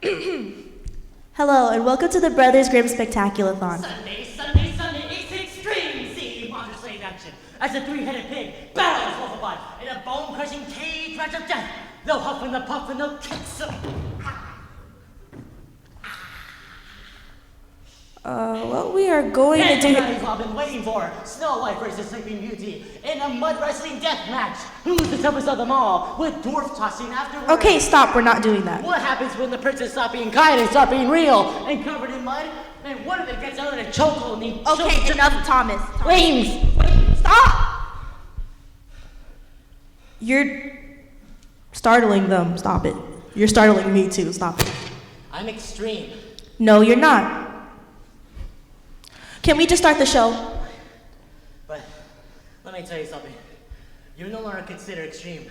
Hello, and welcome to the Brothers Grimm Spectaculathon. Sunday, it's extreme! See monster slave action as a three-headed pig battles Wolfabot in a bone-crushing cage match of death. No huff and the puff and no kicks. What we are going to do... That's what I've been waiting for. Snow White versus Sleeping Beauty in a mud wrestling death match. Who's the toughest of them all? With dwarf tossing afterwards. Okay, stop. We're not doing that. What happens when the princess stop being kind and start being real and covered in mud? And one of them gets out in a chokehold and he Okay, enough, Thomas. Flames! Stop! You're startling them. Stop it. You're startling me too. Stop it. I'm extreme. No, you're not. Can we just start the show? But let me tell you something. You're no longer considered extreme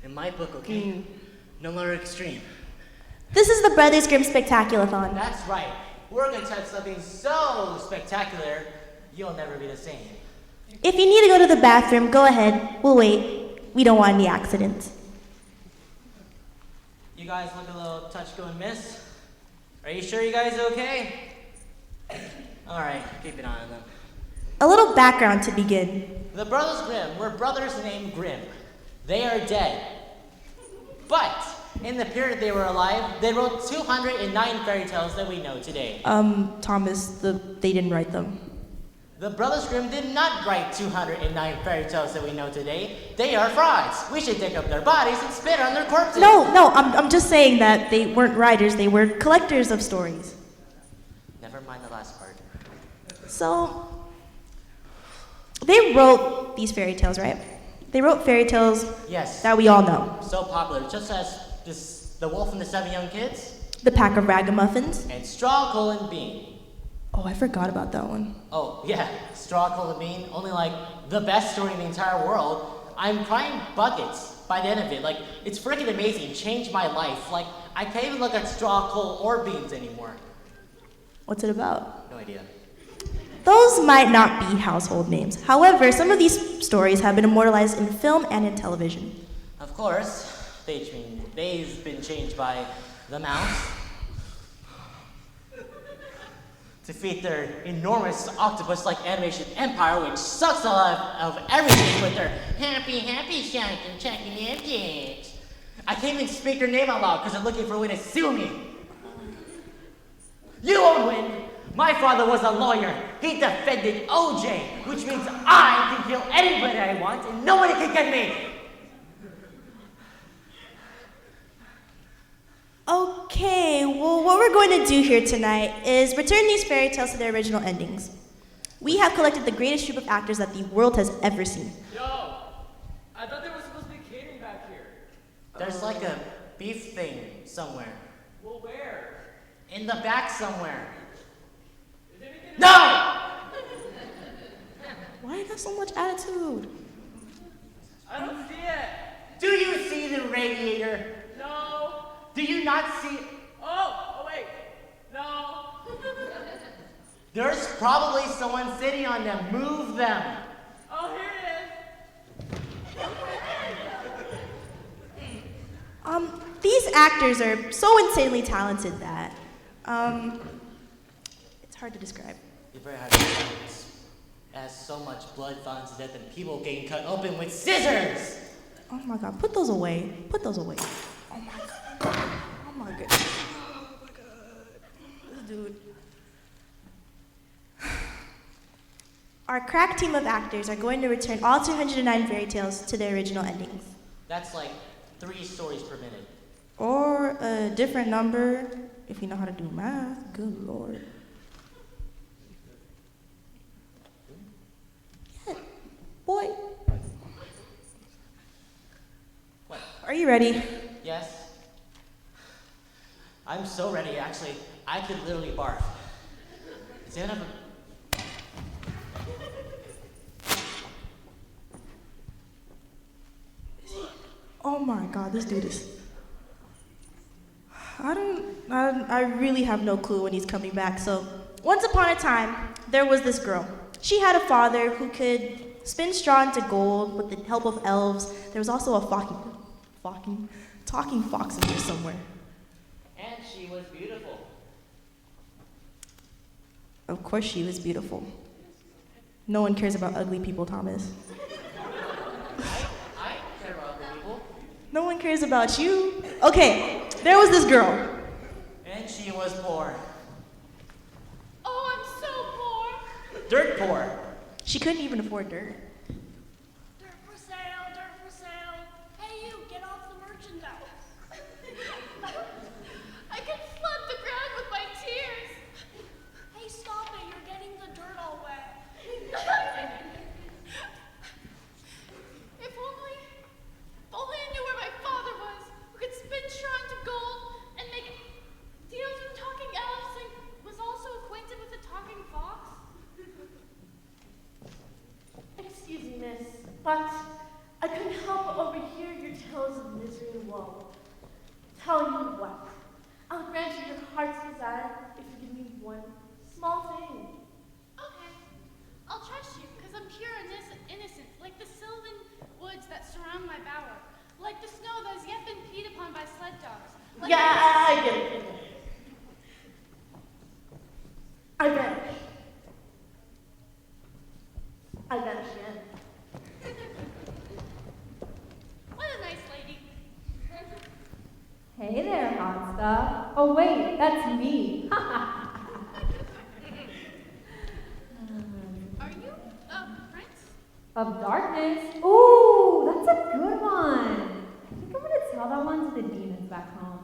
in my book, okay? No longer extreme. This is the Brothers Grimm Spectaculathon. That's right. We're gonna touch something so spectacular, you'll never be the same. If you need to go to the bathroom, go ahead. We'll wait. We don't want any accidents. You guys look a little touch go and miss. Are you sure you guys okay? Alright, keep it on them. A little background to begin. The Brothers Grimm were brothers named Grimm. They are dead. But in the period they were alive, they wrote 209 fairy tales that we know today. Thomas, they didn't write them. The Brothers Grimm did not write 209 fairy tales that we know today. They are frauds. We should dig up their bodies and spit on their corpses. No, I'm just saying that they weren't writers, they were collectors of stories. Never mind the last part. So, they wrote these fairy tales, right? They wrote fairy tales Yes. that we all know. So popular, just as The Wolf and the Seven Young Kids, The Pack of Ragamuffins. and Straw, Coal, Bean. Oh, I forgot about that one. Oh, yeah, Straw, Coal, Bean, only like the best story in the entire world. I'm crying buckets by the end of it. Like, it's freaking amazing, changed my life. Like, I can't even look at Straw, Coal, or Beans anymore. What's it about? No idea. Those might not be household names. However, some of these stories have been immortalized in film and in television. Of course, they've been changed by the mouse to feed their enormous octopus-like animation empire, which sucks a lot of everything with their happy shank and checking objects. I can't even speak their name out loud because they're looking for a way to sue me. You won't win. My father was a lawyer. He defended OJ, which means I can kill anybody I want and nobody can get me. Okay, well, what we're going to do here tonight is return these fairy tales to their original endings. We have collected the greatest troupe of actors that the world has ever seen. Yo, I thought there was supposed to be catering back here. There's like a beef thing somewhere. Well, where? In the back somewhere. Is anything? No! Why you got so much attitude? I don't see it. Do you see the radiator? No. Do you not see? Oh, wait. No. There's probably someone sitting on them. Move them. Oh, here it is. These actors are so insanely talented that, it's hard to describe. It's very hard to describe. As so much blood falling to death and people getting cut open with scissors. Oh my god, put those away. Put those away. Oh my god. Oh my god. Oh my god. This dude. Our crack team of actors are going to return all 209 fairy tales to their original endings. That's like 3 stories per minute. Or a different number, if you know how to do math. Good lord. Yeah, boy. What? Are you ready? Yes? I'm so ready, actually. I could literally barf. Is there enough? Oh my god, this dude is... I really have no clue when he's coming back. So, once upon a time, there was this girl. She had a father who could spin straw into gold with the help of elves. There was also a talking fox in there somewhere. And she she was beautiful. Of course she was beautiful. No one cares about ugly people, Thomas. I care about ugly people. No one cares about you. Okay, there was this girl. And she was poor. Oh, I'm so poor. Dirt poor. She couldn't even afford dirt. Dirt for sale, dirt for sale. Hey, you, get off the merchandise. I can flood the ground with my tears. Hey, stop it, you're getting the dirt all wet. If only I knew where my father was, who could spin straw into gold and make deals with talking elves and was also acquainted with a talking fox. Excuse me, miss, but I couldn't help but overhear your tales of misery and woe. Tell you what, I'll grant you your heart's desire if you give me one small thing. Okay, I'll trust you, because I'm pure and innocent, like the sylvan woods that surround my bower, like the snow that has yet been peed upon by sled dogs. Like Yeah, I get it. I vanish. I vanish again. What a nice lady. Hey there, hot stuff. Oh wait, that's me. Are you a prince? Of darkness. Ooh, that's a good one. I think I'm gonna tell that one to the demons back home.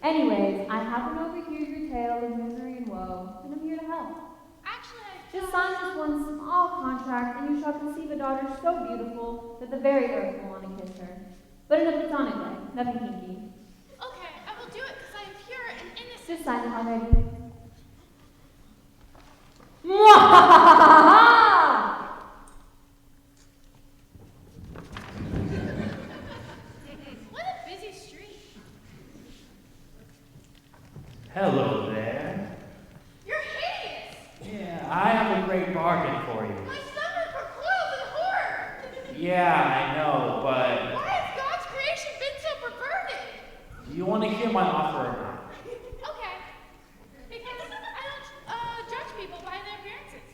Anyways, I happen to overhear your tale of misery and woe, and I'm here to help. Actually, Just sign this one small contract, and you shall conceive a daughter so beautiful that the very earth will want to kiss her. But in a platonic way, nothing kinky. Okay, I will do it because I am pure and innocent. Just sign it already. Mwahahaha! What a busy street. Hello there. You're hideous. Yeah, I have a great bargain for you. My stomach recoils in horror. Yeah, I know, but Why has God's creation been so perverted? do you want to hear my offer or not? Okay, because I don't judge people by their appearances.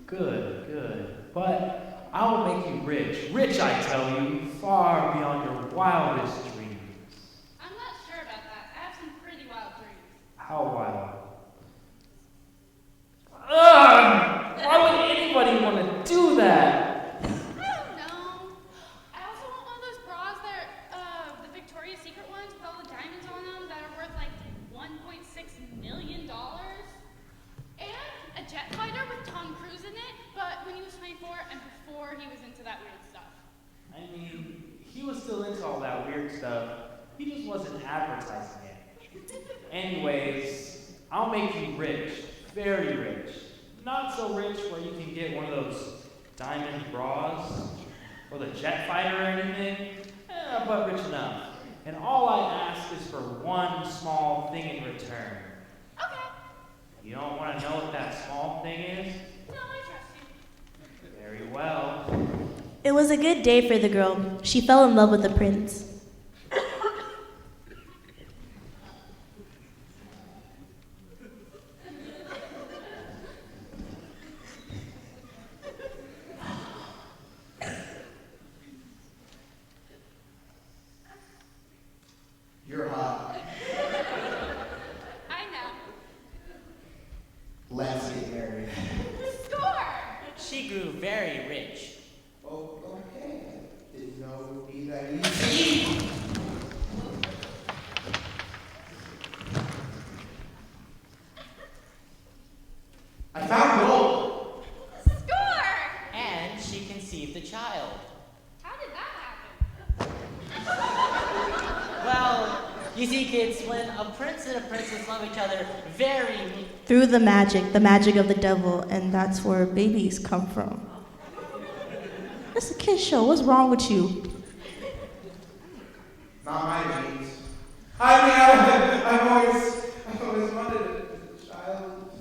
Good, good. But I will make you rich. Rich, I tell you, far beyond your wildest dreams. I'm not sure about that. I have some pretty wild dreams. How wild? Ugh! Why would anybody want to do that? I don't know. I also want one of those bras that are the Victoria's Secret ones with all the diamonds on them that are worth like $1.6 million. And a jet fighter with Tom Cruise in it, but when he was 24 and before he was into that weird stuff. I mean, he was still into all that weird stuff. He just wasn't advertising it. Anyways, I'll make you rich. Very rich. Not so rich where you can get one of those diamond bras or the jet fighter or anything, but rich enough. And all I ask is for one small thing in return. Okay. You don't want to know what that small thing is? No, I trust you. Very well. It was a good day for the girl. She fell in love with the prince. You're hot. I know. Let's get married. Score! She grew very rich. Oh, okay. Didn't know it would be that easy. I found gold. Score! And she conceived a child. How did that happen? Well, you see, kids, when a prince and a princess love each other very Through the magic of the devil, and that's where babies come from. It's a kid's show. What's wrong with you? Not my needs. I mean, I've always wanted a child.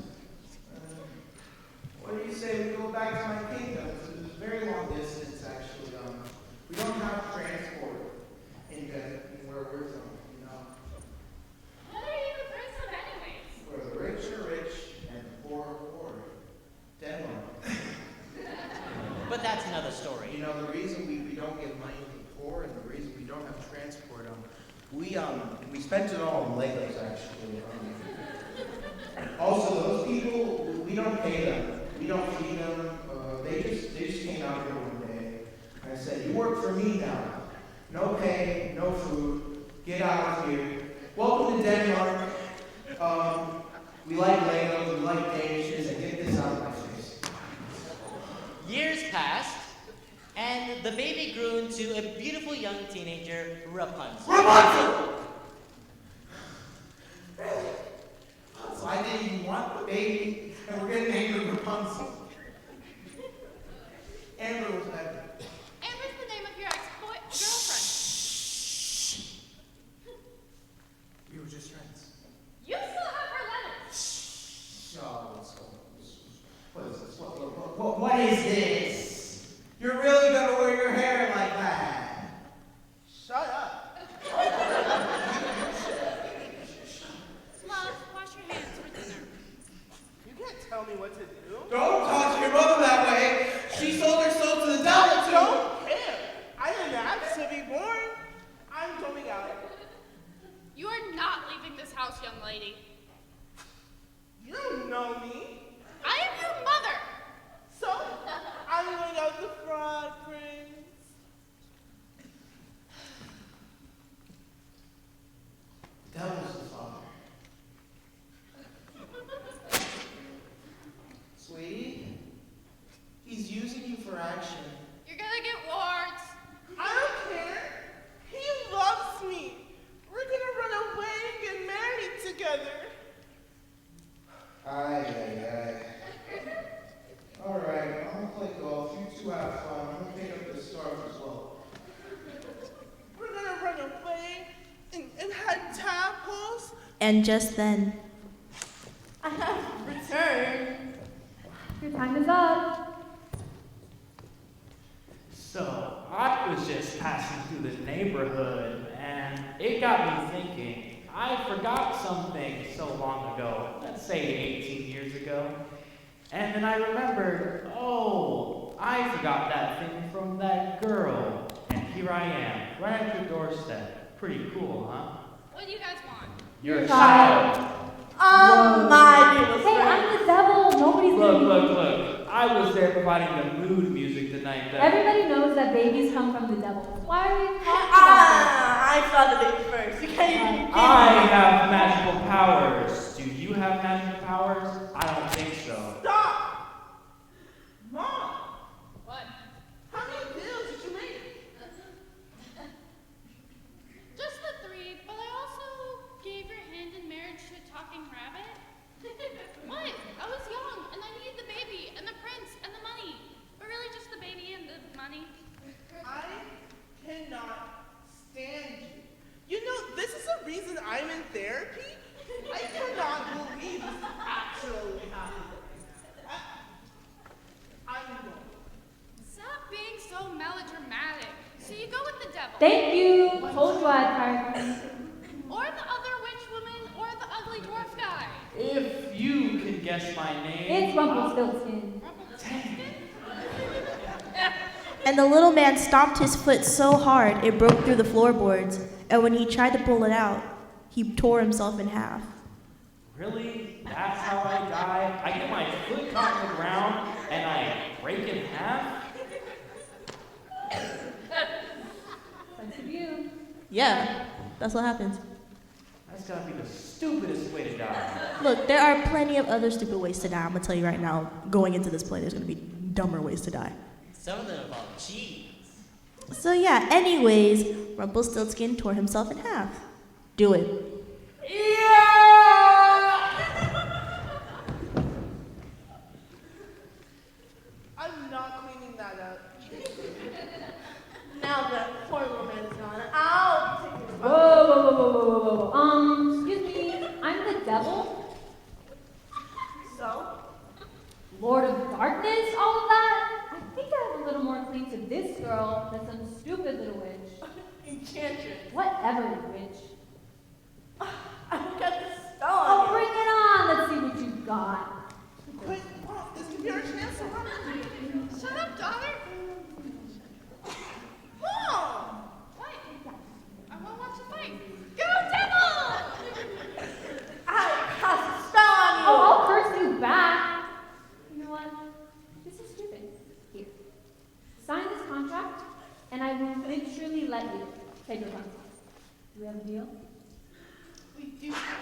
What do you say we go back to my kingdom? It's a very long distance, actually. We don't have transport in where we're from, you know. What are you know, the reason we don't give money to the poor and the reason we don't have transport, we spent it all on Legos, actually. Also, those people, we don't pay them. We don't feed them. They just came out here one day. I said, you work for me now. No pay, no food. Get out of here. Welcome to Denmark. We like Legos, we like Danishes, and get this out of my face. Years passed, and the baby grew into a beautiful young teenager, Rapunzel. Rapunzel! Really? So I didn't even want the baby, and we're getting named Rapunzel. Amber was better. Amber's the name of your ex-girlfriend. We were just friends. You still have her letters. Oh, what is this? What is this? You're really gonna wear your hair like that? Shut up. Love, wash your hands for dinner. You can't tell me what to do. Don't talk to your mother that way. She sold her soul to the devil I too. don't care. I didn't ask to be born. I'm going out. You are not leaving this house, young lady. You don't know me. I am your mother. So, I'm going out the Frog Prince. Devil's the father. Sweetie, he's using you for action. You're gonna get warts. I don't care. He loves me. We're gonna run away and get married together. Aye. All right, I'm gonna play golf. You two have fun. I'm gonna pick up the scarf as well. We're gonna run away and have tadpoles. And just then, I have returned. Your time is up. So, I was just passing through the neighborhood, and it got me thinking. I forgot something so long ago, let's say 18 years ago. And then I remembered, oh, I forgot that thing from that girl. And here I am, right at your doorstep. Pretty cool, huh? What do you guys want? You're a child. My little Hey, friend. I'm the devil. Nobody's gonna be- Look. I was there providing the mood music tonight. Everybody knows that babies come from the devil. Why are you talking about I saw the baby first. You can't even I have magical powers. Do you have magical powers? I don't think so. Stop! Mom, What? how many deals did you make? Just the 3, but I also gave your hand in marriage to a talking rabbit. What? I was young, and I needed the baby, and the prince, and the money. But really just the baby and the money. I cannot stand you. You know, this is the reason I'm in therapy. I cannot believe this actually happened. I'm going. Stop being so melodramatic. So you go with the devil. Thank you. Told you I'd hire. Or the other witch woman, or the ugly dwarf guy. If you can guess my name. It's Rumpelstiltskin. and the little man stomped his foot so hard it broke through the floorboards, and when he tried to pull it out, he tore himself in half. Really? That's how I die? I get my foot caught in the ground and I break in half? Sense of you. Yeah, that's what happens. That's gotta be the stupidest way to die. Look, there are plenty of other stupid ways to die. I'm gonna tell you right now, going into this play, there's gonna be dumber ways to die. Some of them involve cheese. So yeah, anyways, Rumpelstiltskin tore himself in half. Do it. I'm not cleaning that up. Now that poor little man is gone, I'll take his Whoa. Excuse me. I'm the devil? So? Lord of Darkness? All of that? I think I have a little more claim to this girl than some stupid little witch. Enchantress. Whatever, witch. I've got the stone. Oh, bring it on. Let's see what you got. Quick, Mom, this could be our chance to run. Shut up, daughter. can truly let you take Rapunzel. Do we have a deal? We do have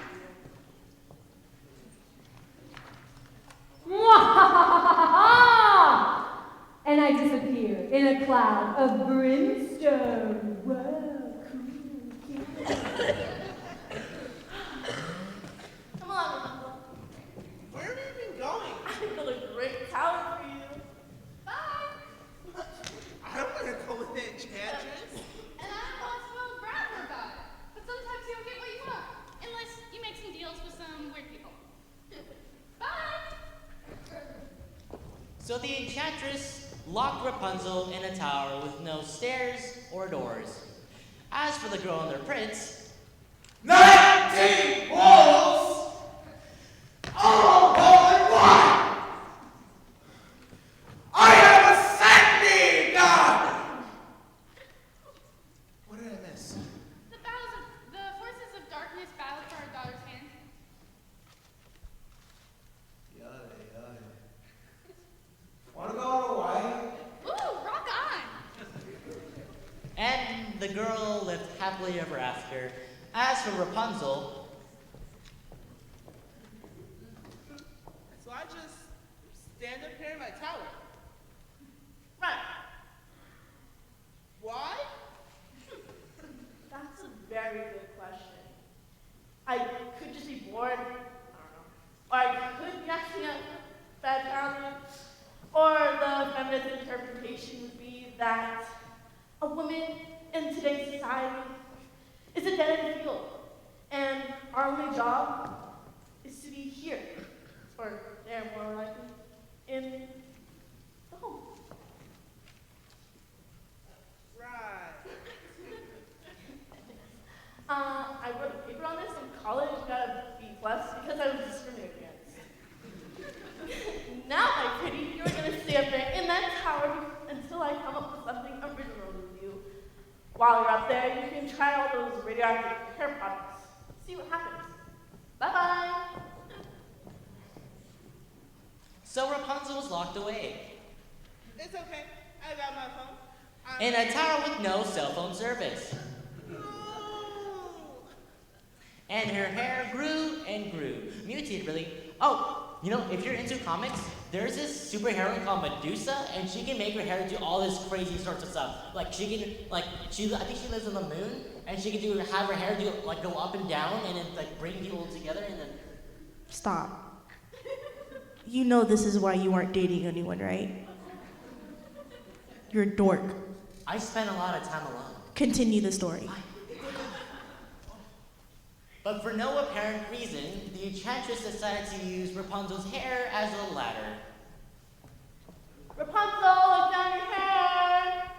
And I disappear in a cloud of brimstone. Whoa, cool. Come along, Rapunzel. Where have you been going? I built a great tower for you. Bye. I don't want to go with the enchantress. And I don't want to spoil Bradford about it. But sometimes you don't get what you want. Unless you make some deals with some weird people. Bye! So the enchantress locked Rapunzel in a tower with no stairs or doors. As for the girl and their prince, 19 wolves! All going one! I am ascending, God! What did I miss? The forces of darkness battle for our daughter's hand. Yada, yada. Want to go to Hawaii? Ooh, rock on! and the girl lived happily ever after. As for Rapunzel, So I just stand up here in my tower. Right. Why? That's a very good question. I could just be bored. I don't know. Or I could be acting out bad childhood. Or the feminist interpretation would be that a woman in today's society is a dead-end field. And our only job is to be here. Or there, more likely, in the home. Right. I wrote a paper on this in college and got a B+ because I was discriminated against. Now, my pretty, you're gonna stay up there in that tower until I come up with something original with you. While you're up there, you can try all those radioactive hair products. See what happens. Bye-bye. so Rapunzel was locked away It's okay. I got my phone. in a tower with no cell phone service. No. And her hair grew and grew. Mutated, really. Oh, you know, if you're into comics, there's this superhero called Medusa, and she can make her hair do all this crazy sorts of stuff. Like, she can, I think she lives on the moon, and she can have her hair do, go up and down, and then, bring people together, and then... Stop. You know this is why you aren't dating anyone, right? You're a dork. I spent a lot of time alone. Continue the story. But for no apparent reason, the enchantress decided to use Rapunzel's hair as a ladder. Rapunzel, it's down your hair.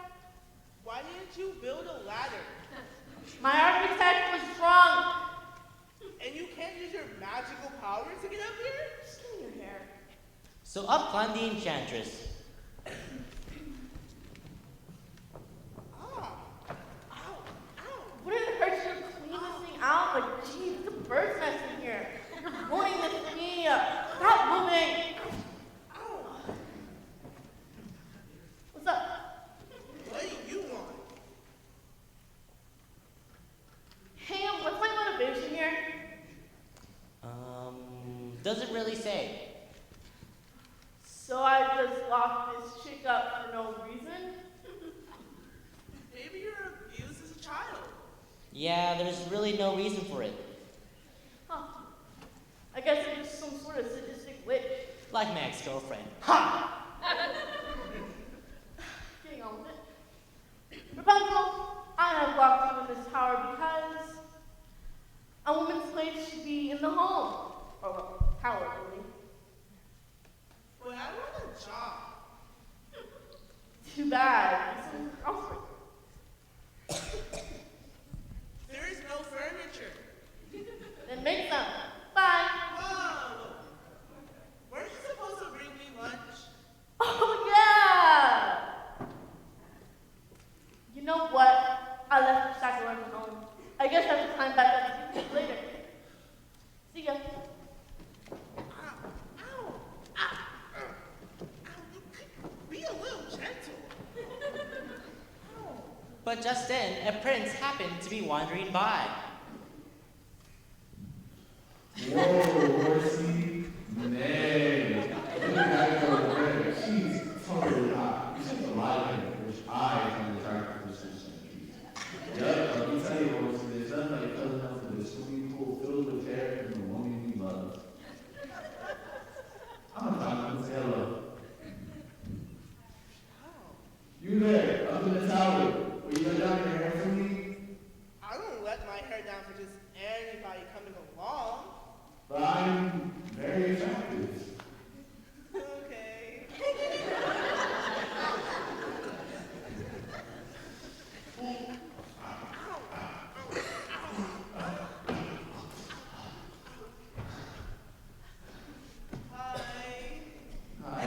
Why didn't you build a ladder? My architect was drunk. And you can't use your magical powers to get up here? Just give me your hair. So up climbed the enchantress. Ah. Ow. Ow. Wouldn't it hurt you to clean this thing out? Geez, it's a bird's nest in here. You're ruining this for me. Stop moving. Ow. What's up? What do you want? Hey, what's my motivation here? Doesn't really say. So I just locked this chick up for no reason? Maybe you're abused as a child. Yeah, there's really no reason for it. Huh. I guess I'm just some sort of sadistic witch. Like my ex-girlfriend. Ha! Getting on with it. Rapunzel, I have locked you in this tower because a woman's place should be in the home. Or well, tower, really. But I want a job. Too bad. Also, There is no furniture. then make some. Bye. Whoa. Weren't you supposed to bring me lunch? Oh, yeah! You know what? I left the Spectaculathon home. I guess I have to climb back up to you later. See ya. Ow. Ow. Ow. Ow. You could be a little gentle. But just then, a prince happened to be wandering by. Whoa, horsey. Nay. Look at that girl over there. She's totally hot. She's alive in it, which I find attractive for centuries. Yep, let me tell you, horsey, there's nothing like coming up to this swimming pool filled with hair and the woman you love. I'm gonna talk to him and say hello. You there, up in the tower. Will you let down your hair for me? I don't let my hair down for just anybody coming along. But I'm very attractive. Okay. Hi. Hi.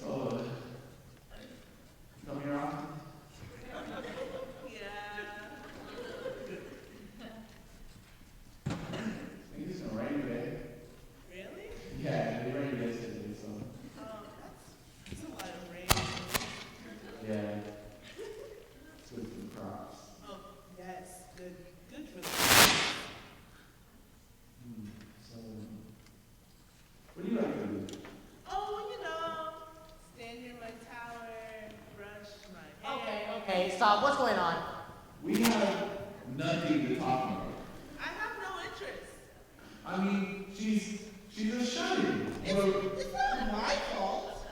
So, come here often? Yeah. I think it's gonna rain today. Really? Yeah, it rained yesterday, so. That's a lot of rain. Yeah. It's good for the crops. Oh, yes. Good for the So, what do you like to do? Oh, you know, stand in my tower, brush my hair. Okay, stop. What's going on? We have nothing to talk about. I have no interest. I mean, she's a Shai. It's not my fault.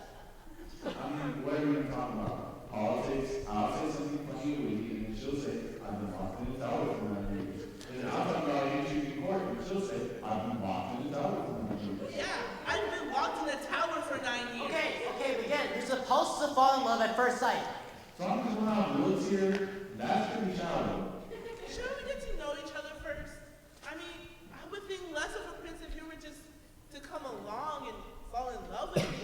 I mean, what are we gonna talk about? Politics? I'll say something funny or witty, and then she'll say, I've been locked in the tower for 9 years. Then I'll talk about issues in court, and she'll say, I've been locked in the tower for 9 years. Yeah, I've been locked in a tower for 9 years. Okay, begin. You're supposed to fall in love at first sight. So I'm just going out woods here. That's pretty shallow. Shouldn't we get to know each other first? I mean, I would think less of a prince if you were just to come along and fall in love with me.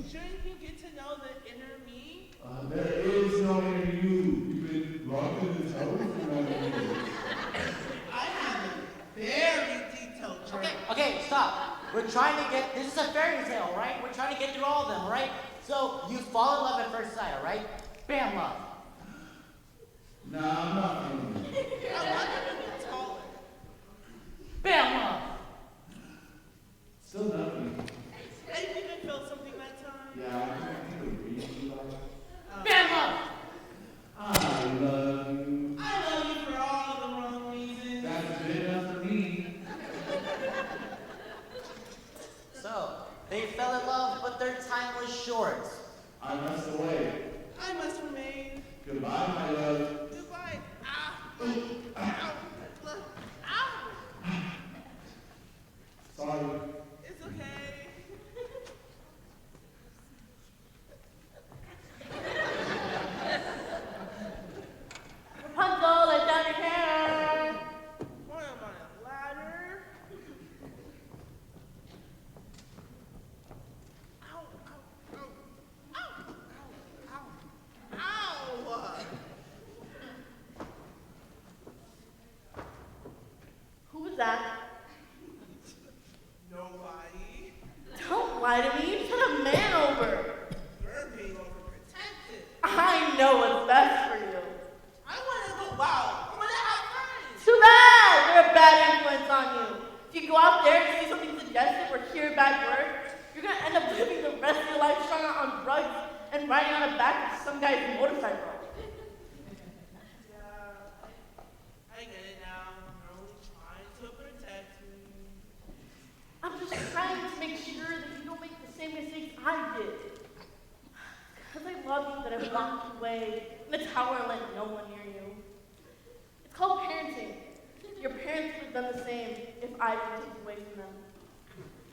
Shouldn't you get to know the inner me? There is no inner you. You've been locked in the tower for 9 years. I have a very detailed journal. Okay, stop. We're trying to get, this is a fairy tale, right? We're trying to get through all of them, all right? So, you fall in love at first sight, all right? Bam, love. Nah, I'm not feeling it. I want you to be taller. Bam, love. Still nothing. I think I felt something that time. Yeah, I think we really like. Bam, love. I love you. I love you for all the wrong reasons. That's good enough for me. So, they fell in love, but their time was short. I must away. I must remain. Goodbye, my love. Goodbye. Ow. Ow. Sorry. It's okay. Rapunzel, let down your hair. What am I, a ladder? Ow, ow, ow. Ow, ow, ow, ow. Who was that? Nobody. Don't lie to me. You just had a man over. You're being overprotected. I know what's best for you. I want to go wild. I want to have friends. Too bad. They're a bad influence on you. If you go out there and see something suggestive or hear a bad word, you're going to end up living the rest of your life strung out on drugs and riding on the back of some guy's motorcycle. I get it now. You're only trying to protect me. I'm just trying to make sure that you don't make the same mistakes I did. Because I love you that I locked you away in the tower and let no one near you. It's called parenting. Your parents would have done the same if I didn't take you away from them.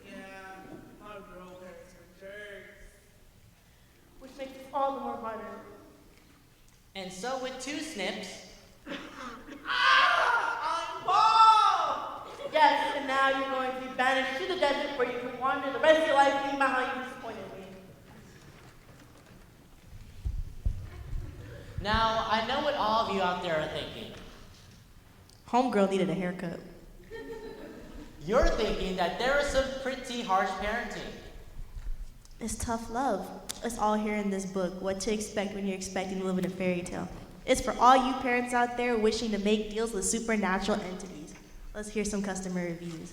Yeah, our girl parents were jerks. Which makes it all the more harder. And so, with 2 snips, I'm bald! Yes, and now you're going to be banished to the desert where you can wander the rest of your life thinking about how you disappointed me. now I know what all of you out there are thinking. Homegirl needed a haircut. You're thinking that there is some pretty harsh parenting. It's tough love. It's all here in this book, what to expect when you're expecting to live in a fairy tale. It's for all you parents out there wishing to make deals with supernatural entities. Let's hear some customer reviews.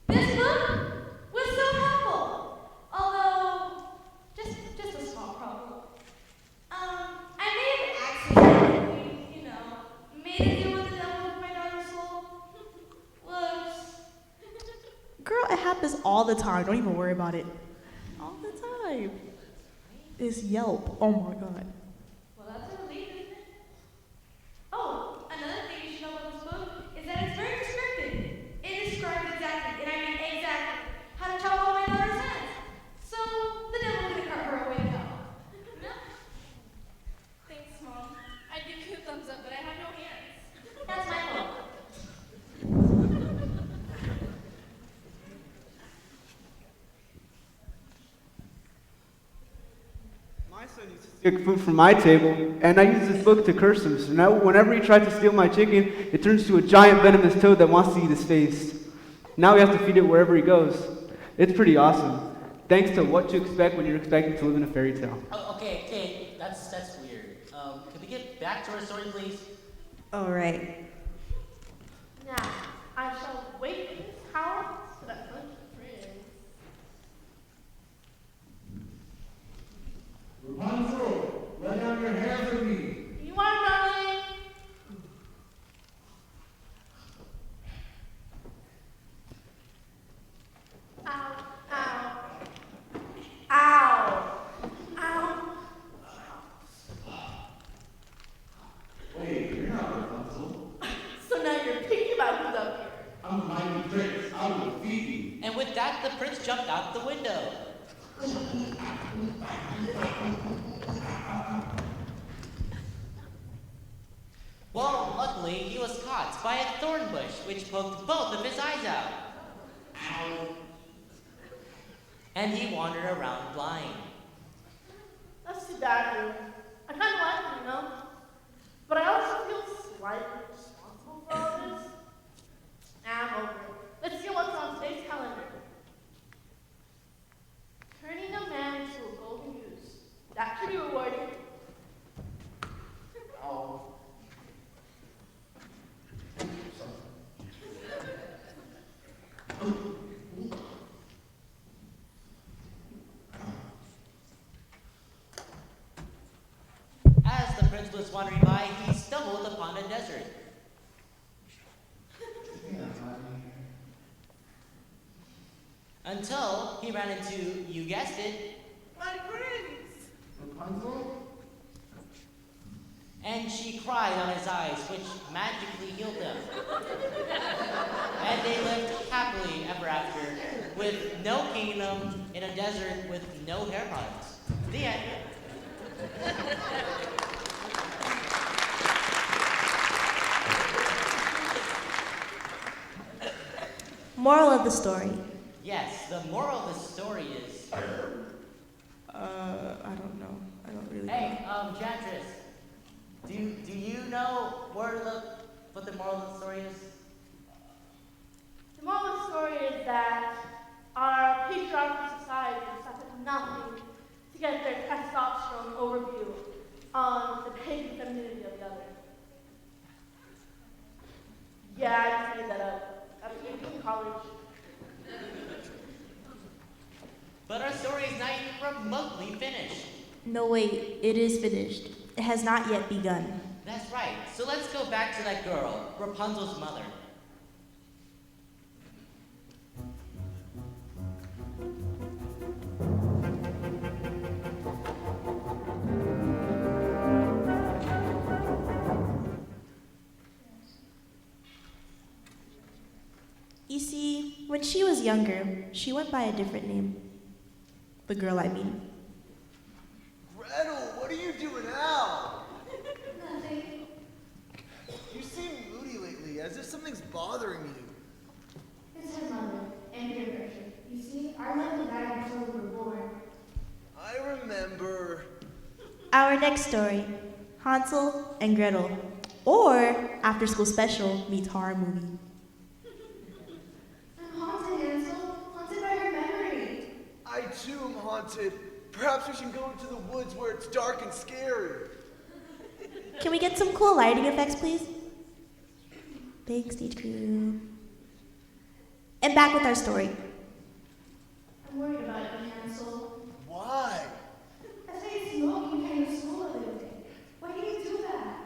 This book was so helpful. Although, just a small problem. I may have accidentally, made a deal with the devil with my daughter's soul. Whoops. Girl, it happens all the time. Don't even worry about it. All the time. It's Yelp. Oh my god. Well, that's a relief, isn't it? Oh, another thing you should know about this book is that it's very descriptive. It describes exactly, and I mean exactly, how to chop off my daughter's head. So, the devil could cut her away now. Thanks, Mom. I'd give you a thumbs up, but I have no hands. That's my fault. My son used to steal food from my table, and I used this book to curse him. So now, whenever he tried to steal my chicken, it turns to a giant venomous toad that wants to eat his face. Now we have to feed it wherever he goes. It's pretty awesome. Thanks to what you expect when you're expecting to live in a fairy tale. Oh, okay, that's weird. Can we get back to our story, please? All right. Now, I shall wait in this house for that bunch of friends. Rapunzel, let down your hair for me. You want, darling? Ow, ow, ow, ow. Wait, you're not Rapunzel. So now you're thinking about who's up here. I'm a mighty prince. I will feed you. And with that, the prince jumped out the window. Well, luckily, he was caught by a thorn bush, which poked both of his eyes out. Ow. And he wandered around blind. That's too bad, dude. I kind of like him, But I also feel slightly responsible for all this. I'm over it. Let's see what's on today's calendar. Turning a man into a golden goose. That should be rewarding. Oh. As the prince was wandering by, he stumbled upon a desert. Until he ran into, you guessed it, My prince! Rapunzel? and she cried on his eyes, which magically healed them. And they lived happily ever after, with no kingdom in a desert with no hair products. The end. Moral of the story. Yes, the moral of the story is. I don't know. I don't really Hey, Jantress, do you know what the moral of the story is? The moral of the story is that our patriarchal society stops at nothing to get their testosterone overview on the pagan femininity of the other. Yeah, I just made that up. I was in college. But our story is not even remotely finished. No, wait. It is finished. It has not yet begun. That's right. So let's go back to that girl, Rapunzel's mother. You see, when she was younger, she went by a different name. The girl, I mean. Gretel, what are you doing now? Nothing. You seem moody lately, as if something's bothering you. It's her mother and peer pressure. You see, our mother died before we were born. I remember. Our next story, Hansel and Gretel, or After School Special meets horror movie. I'm haunted, Hansel. haunted. Perhaps we should go into the woods where it's dark and scary. Can we get some cool lighting effects, please? Big stage crew. And back with our story. I'm worried about you, Hansel. Why? I saw you smoking behind the school the other day. Why do you do that?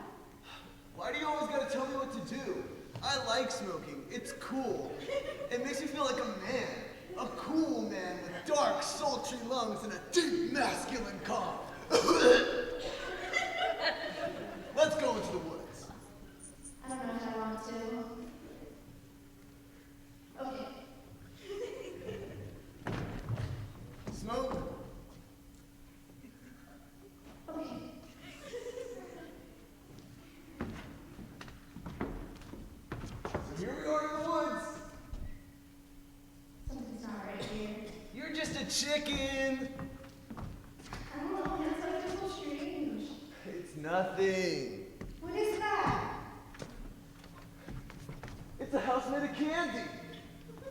Why do you always gotta tell me what to do? I like smoking. It's cool. It makes me feel like a man. A cool man with dark, sultry lungs and a deep, masculine cough. Let's go into the woods. I don't know if I want to. Okay. Smoke? Okay. So here we are in the woods. Something's not right here. You're just a chicken. I don't know, Hansel, I feel so strange. It's nothing. What is that? It's a house made of candy.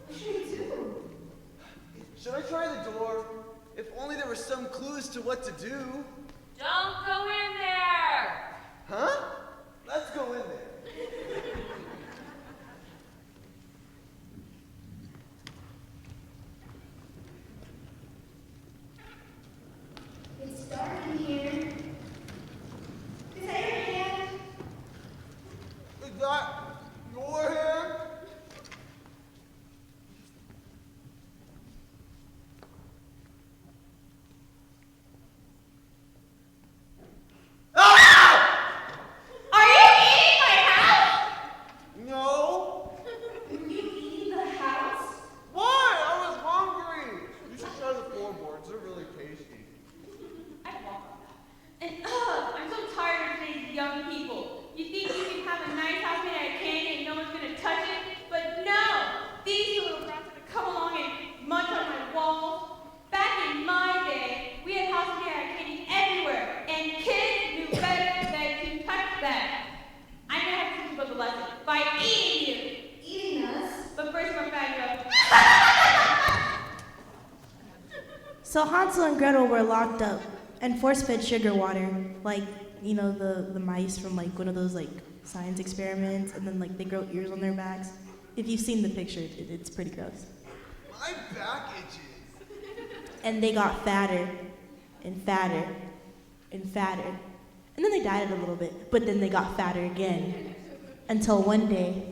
What should we do? Should I try the door? If only there were some clues to what to do. Don't go in there! Huh? Let's go in there. It's dark in here. Is that your hand? Is that your hand? Are you eating my house? No. Were you eating the house? Why? I was hungry. You should try the floorboards. They're really tasty. I walk on that. And I'm so tired of today's young people. You think you can have a nice house made out of candy and no one's gonna touch it? But no! These little brats have to come along and munch on my walls. Back in my day, we had houses made out of candy everywhere, and kids knew better than to touch them. I'm gonna have to teach you both a lesson by eating you. Eating us? But first, we're back up. So Hansel and Gretel were locked up and force-fed sugar water, like, you know, the mice from like one of those like science experiments, and then like they grow ears on their backs. If you've seen the picture, it's pretty gross. My back itches. And they got fatter and fatter and fatter. And then they dieted a little bit, but then they got fatter again. Until one day,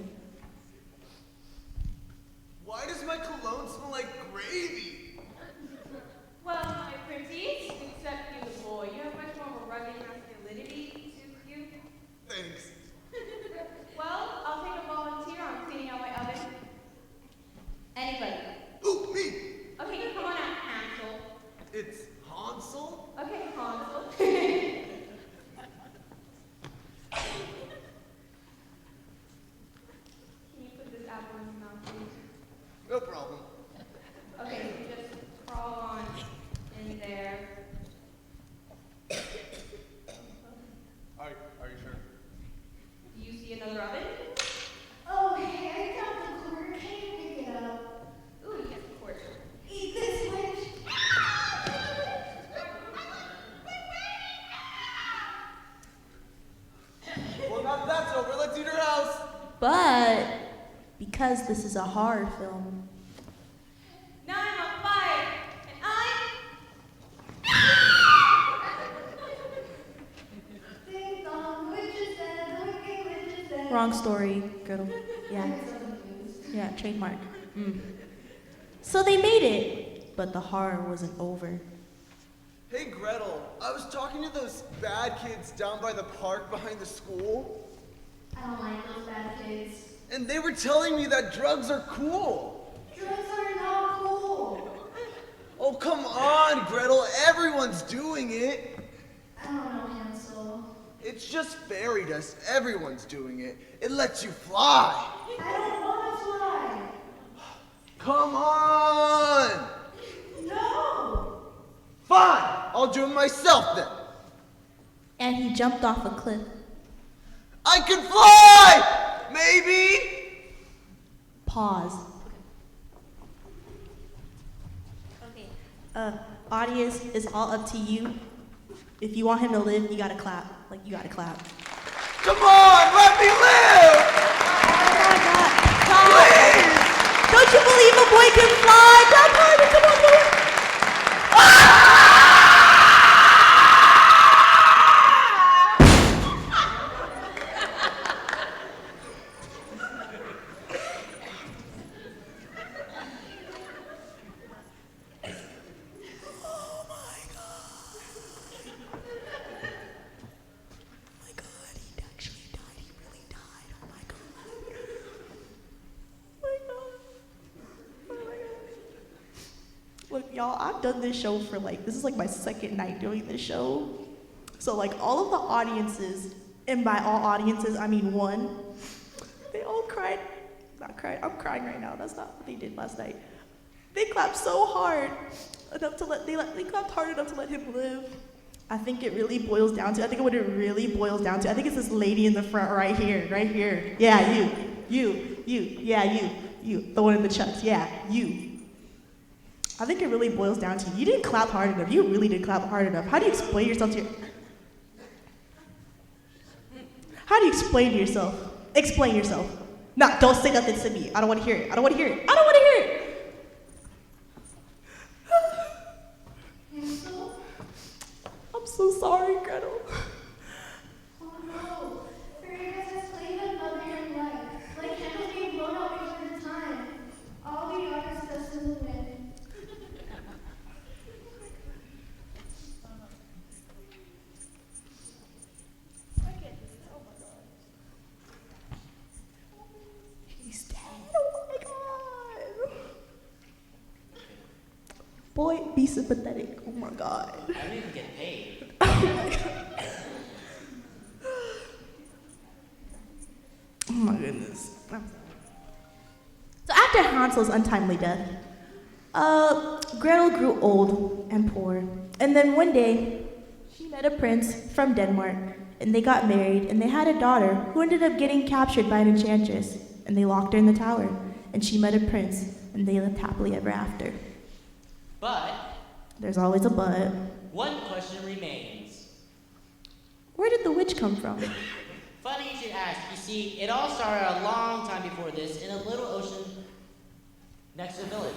Why does my cologne smell like gravy? Well, my pretties, except you, the boy. You have much more of a rugged masculinity to you. Thanks. Well, I'll take a volunteer on cleaning out my oven. Anybody? Ooh, me. Okay, come on out, Hansel. It's Hansel? Okay, Hansel. Can you put this apple in your mouth, please? No problem. Okay, so just crawl on in there. Are you sure? Do you see another oven? Oh, hey, I found the quarter. Can you pick it up? Ooh, yes, of course. Eat this witch. Well, now that that's over, let's eat her house. but because this is a horror film, Now I'm on fire, and Ding dong, witches dead, the wicked witches dead. wrong story, Gretel. Yeah, I'm so confused. yeah, trademark. So they made it, but the horror wasn't over. Hey, Gretel, I was talking to those bad kids down by the park behind the school, I don't like those bad kids. and they were telling me that drugs are cool. Drugs are not cool. Oh, come on, Gretel, everyone's doing it. I don't know, Hansel. It's just fairy dust, everyone's doing it. It lets you fly. I don't want to fly. Come on! No. Fine, I'll do it myself then. And he jumped off a cliff. I can fly! Maybe? Pause. Okay. Audience, it's all up to you. If you want him to live, you gotta clap. Like, you gotta clap. Come on, let me live! Please! Don't you believe a boy can fly? Clap harder, come on, boy! Look, y'all, I've done this show for this is my second night doing this show. So all of the audiences, and by all audiences, I mean one, they all cried. Not cried, I'm crying right now. That's not what they did last night. They clapped so hard enough to they clapped hard enough to let him live. I think it really boils down to, I think it's this lady in the front right here. Yeah, you, the one in the chucks, yeah, you. I think it really boils down to you didn't clap hard enough. You really didn't clap hard enough. How do you explain yourself to yourself? Explain yourself. No, don't say nothing to me. I don't want to hear it. Hansel? I'm so sorry, Gretel. Oh no. Fairy has played another in life. Like candles being blown out before the time. All the artists dust in the wind. He's dead. Oh my god. Boy, be sympathetic. Oh my god. I didn't even get paid. Oh my goodness. So after Hansel's untimely death, Gretel grew old and poor. And then one day, she met a prince from Denmark, and they got married, and they had a daughter who ended up getting captured by an enchantress, and they locked her in the tower. And she met a prince, and they lived happily ever after. But There's always a but. one question remains. Where did the witch come from? Funny you should ask. You see, it all started a long time before this in a little ocean next to the village.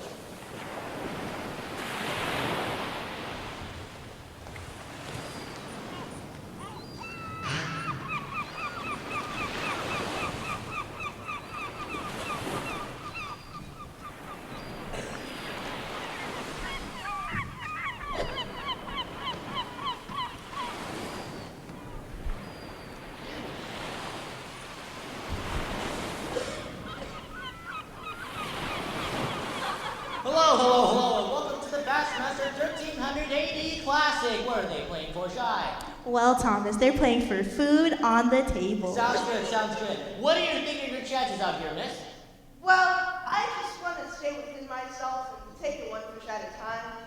Hello, and welcome to the Bassmaster 1380 Classic. What are they playing for, Shai? Well, Thomas, they're playing for food on the table. Sounds good. What do you think are your chances out here, miss? Well, I just want to stay within myself and take it one fish at a time.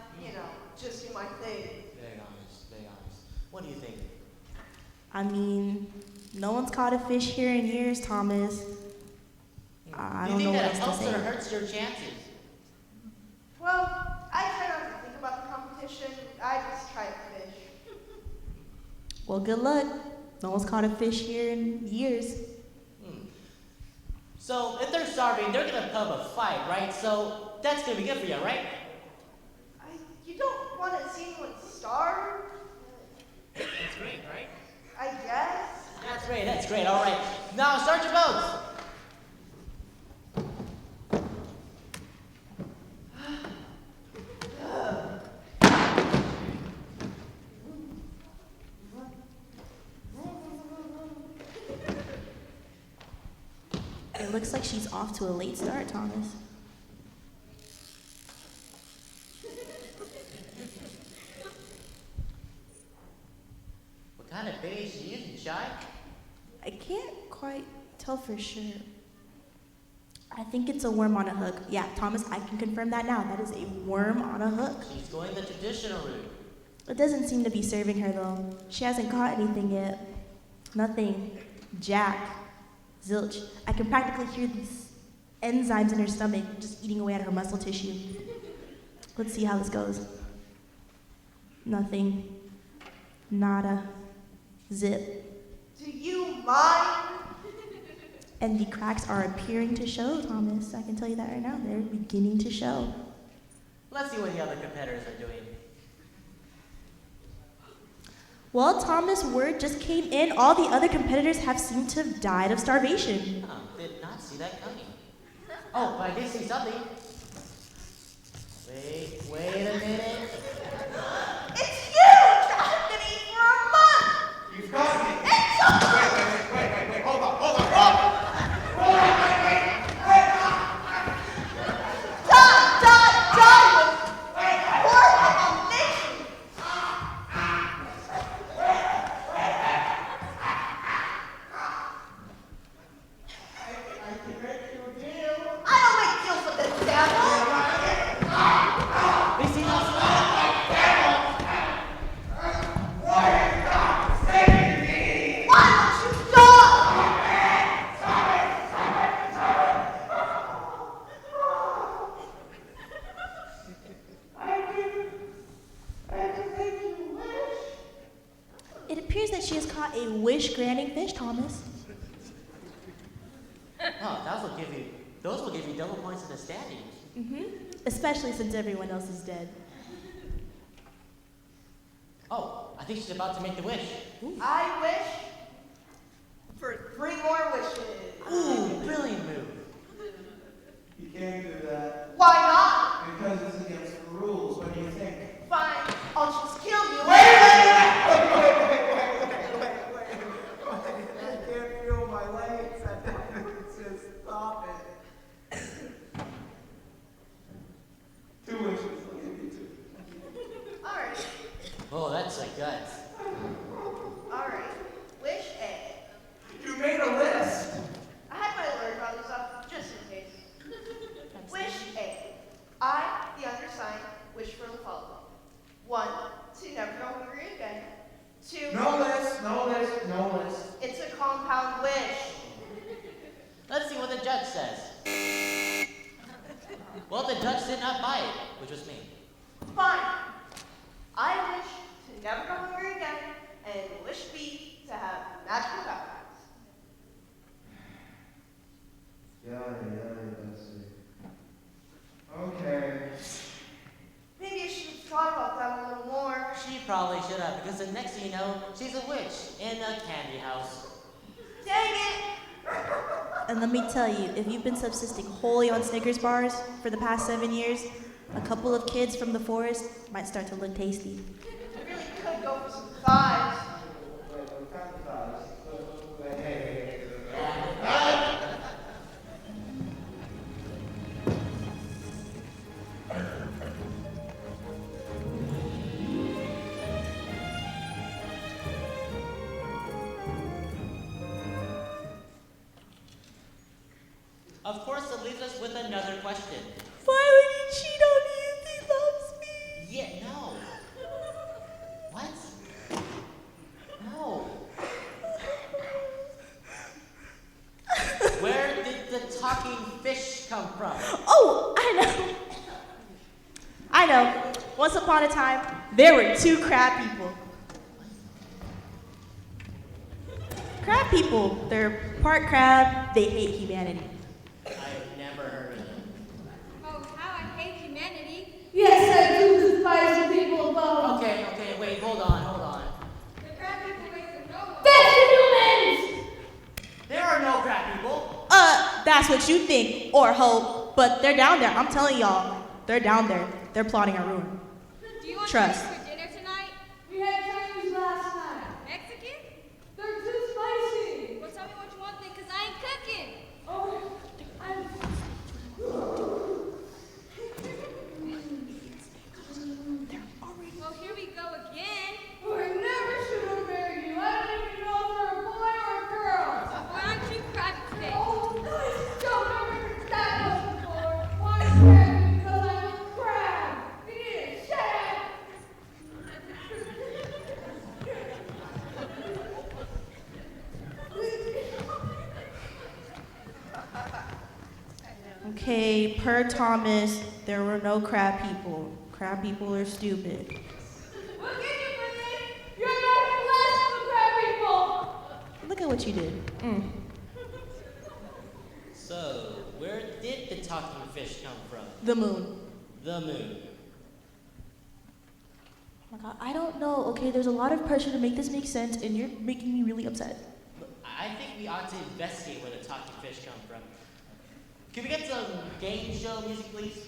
Just do my thing. Very honest. What do you think? I mean, no one's caught a fish here in years, Thomas. I don't know what else to helps say. or hurts your chances? Well, I try not to think about the competition. I just try to fish. Well, good luck. No one's caught a fish here in years. So, if they're starving, they're gonna put up a fight, right? So, that's gonna be good for you, right? You don't want to see anyone starve? That's great, right? I guess. That's great. All right. Now, start your boats. It looks like she's off to a late start, Thomas. What kind of bait is she using, Shai? I can't quite tell for sure. I think it's a worm on a hook. Yeah, Thomas, I can confirm that now. That is a worm on a hook. She's going the traditional route. It doesn't seem to be serving her, though. She hasn't caught anything yet. Nothing. Jack. Zilch. I can practically hear these enzymes in her stomach just eating away at her muscle tissue. Let's see how this goes. Nothing. Nada. Zip. Do you mind? And the cracks are appearing to show, Thomas. I can tell you that right now. They're beginning to show. Let's see what the other competitors are doing. Well, Thomas, word just came in. All the other competitors have seemed to have died of starvation. Huh, did not see that coming. Oh, but I did see something. Wait a minute. It's huge! I've been eating for a month! You've got me. It's so Wait, hold on. It appears that she has caught a wish-granting fish, Thomas. Oh, those will give you double points in the standings. Especially since everyone else is dead. Oh, I think she's about to make the wish. I wish for 3 more wishes. Ooh, brilliant move. You can't do that. Why not? Because it's against the rules. What do you think? Fine, I'll just kill you. I can't feel my legs. Just stop it. 2 wishes. I'll give you 2. Alright, Oh, that's a guts. alright. Wish A. You made a list. I had my alert values up just in case. Wish A. I, the undersigned, wish for the following. 1, to never go hungry again. 2, No list. it's a compound wish. Let's see what the judge says. Well, the judge did not buy it, which was me. Fine. I wish to never go hungry again, and wish B to have magical powers. Yeah, that's it. Okay. Maybe I should have thought about that a little more. She probably should have, because the next thing you know, she's a witch in a candy house. Dang it! And let me tell you, if you've been subsisting wholly on Snickers bars for the past 7 years, a couple of kids from the forest might start to look tasty. I really could go for some thighs. Of course, it leaves us with another question. Why would he cheat on me if he loves me? Yeah, no. What? No. Where did the talking fish come from? Oh, I know. Once upon a time, there were 2 crab people. Crab people, they're part crab, they hate humanity. I've never heard of them. Oh, how I hate humanity. Yes, I do despise the people above. Okay, wait, hold on. The crab people wait for no one. That's the humans! There are no crab people. That's what you think, or hope, but they're down there. I'm telling y'all, they're down there. They're plotting our ruin. Do you want Trust. to for dinner tonight? We had Chinese last night. Mexican? They're too spicy. Well, tell me what you want then, because I ain't cooking. Oh, Well, here we go again. I never should have married you. I don't even know if you're a boy or a girl. So why aren't you crabby today? Oh, please don't ever that much before. Why crab? Because I'm a crab. You need to shut up. Okay, per Thomas, there were no crab people. Crab people are stupid. What Look at what you did. So, where did the talking fish come from? The moon. The moon. Oh my god, I don't know. Okay, there's a lot of pressure to make this make sense, and you're making me really upset. I think we ought to investigate where the talking fish come from. Can we get some game show music, please?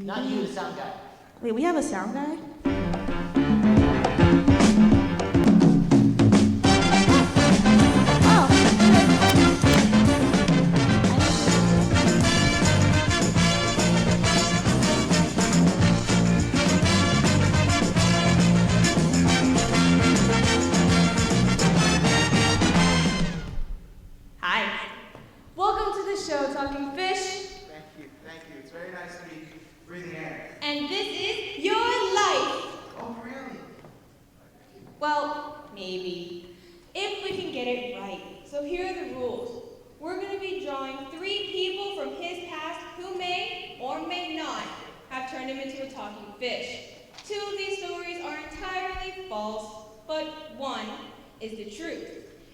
Not you, the sound guy. Wait, we have a sound guy? Welcome to the show, Talking Fish. Thank you. It's very nice to be breathing air. And this is your life. Oh, really? Well, maybe. If we can get it right. So here are the rules. We're going to be drawing 3 people from his past who may or may not have turned him into a talking fish. 2 of these stories are entirely false, but 1 is the truth.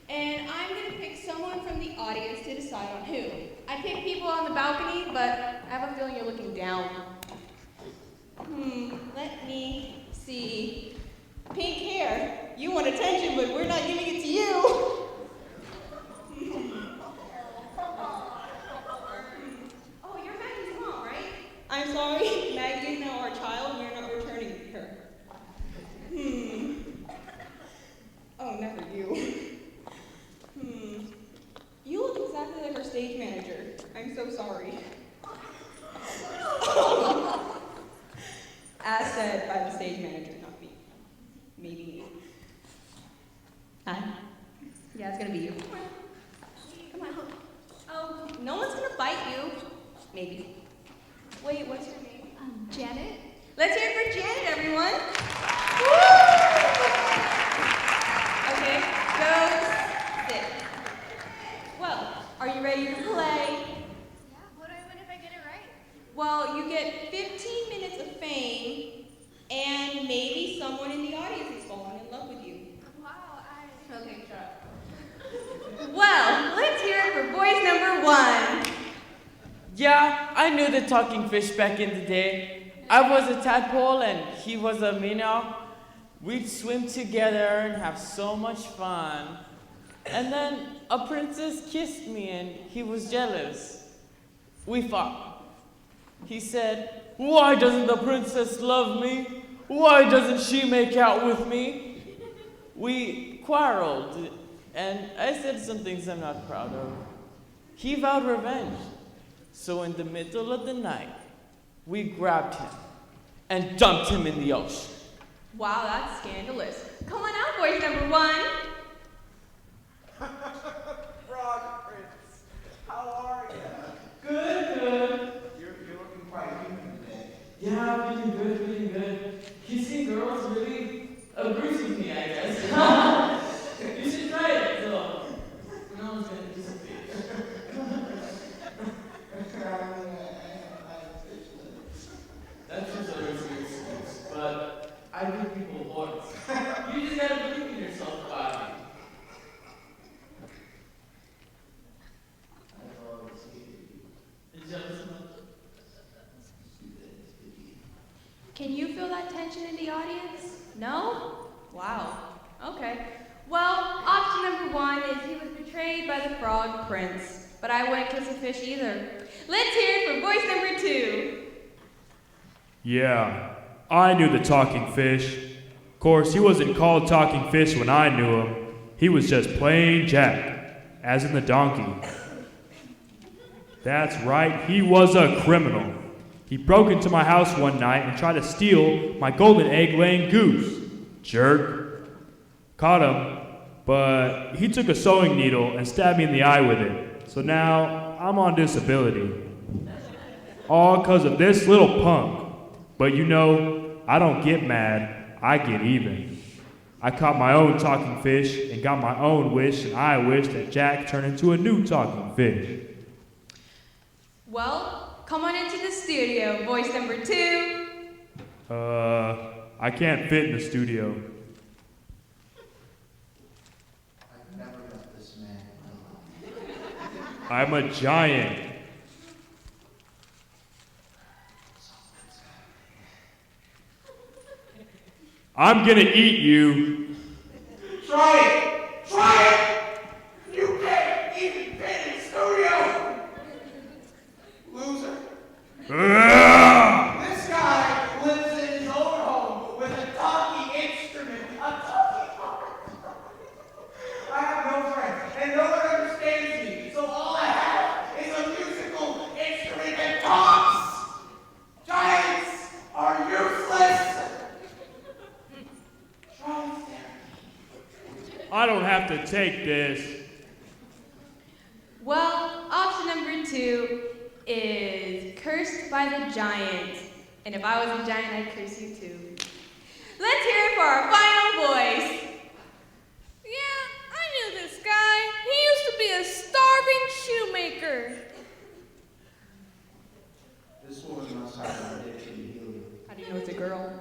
And I'm going to pick someone from the audience to decide on who. I pick people on the balcony, but I have a feeling you're looking down. Let me see. Pink hair. You want attention, but we're not giving it to you. Oh, you're Maggie's mom, right? I'm sorry. Maggie is now our child. We're not returning her. Oh, never you. You look exactly like our stage manager. I'm so sorry. As said by the stage manager, not me. Maybe me. Hi. Yeah, it's gonna be you. Come on. Oh, no one's gonna bite you. Maybe. Wait, what's your name? Janet. Let's hear it for Janet, everyone. Okay, go sit. Well, are you ready to play? Yeah, what do I win if I get it right? Well, you get 15 minutes of fame, and maybe someone in the audience is falling in love with you. Wow, Okay, shut up. Well, let's hear it for voice number 1. Yeah, I knew the talking fish back in the day. I was a tadpole and he was a minnow. We'd swim together and have so much fun. And then a princess kissed me and he was jealous. We fought. He said, "Why doesn't the princess love me? Why doesn't she make out with me?" We quarreled and I said some things I'm not proud of. He vowed revenge. So in the middle of the night, we grabbed him and dumped him in the ocean. Wow, that's scandalous. Come on out, voice number 1. Frog Prince, how are you? Good. You're looking quite human today. Yeah, feeling good. Kissing girls really agrees with me, I guess. You should try it, so no one's gonna disappear. That's just a risky excuse, but I give people horns. You just gotta believe in yourself about it. Can you feel that tension in the audience? No? Wow. Okay. Well, option number 1 is he was betrayed by the frog prince. But I wouldn't kiss a fish either. Let's hear it for voice number 2. Yeah, I knew the talking fish. Of course, he wasn't called talking fish when I knew him. He was just plain Jack, as in the donkey. That's right, he was a criminal. He broke into my house one night and tried to steal my golden egg-laying goose. Jerk. Caught him, but he took a sewing needle and stabbed me in the eye with it. So now I'm on disability. All because of this little punk. But you know, I don't get mad, I get even. I caught my own talking fish and got my own wish, and I wish that Jack turned into a new talking fish. Well, come on into the studio, voice number 2. I can't fit in the studio. I'm a giant. I'm gonna eat you. Try it! Try it! You can't even fit in studio! Loser. This guy lives in his own home with a talking instrument. A talking I have no friends, and no one understands me, so all I have is a musical instrument that talks! Giants are useless! I don't have to take this. Well, option number 2 is cursed by the giant. And if I was a giant, I'd curse you too. Let's hear it for our final voice. Yeah, I knew this guy. He used to be a starving shoemaker. This woman must have an addiction to helium. How do you know it's a girl?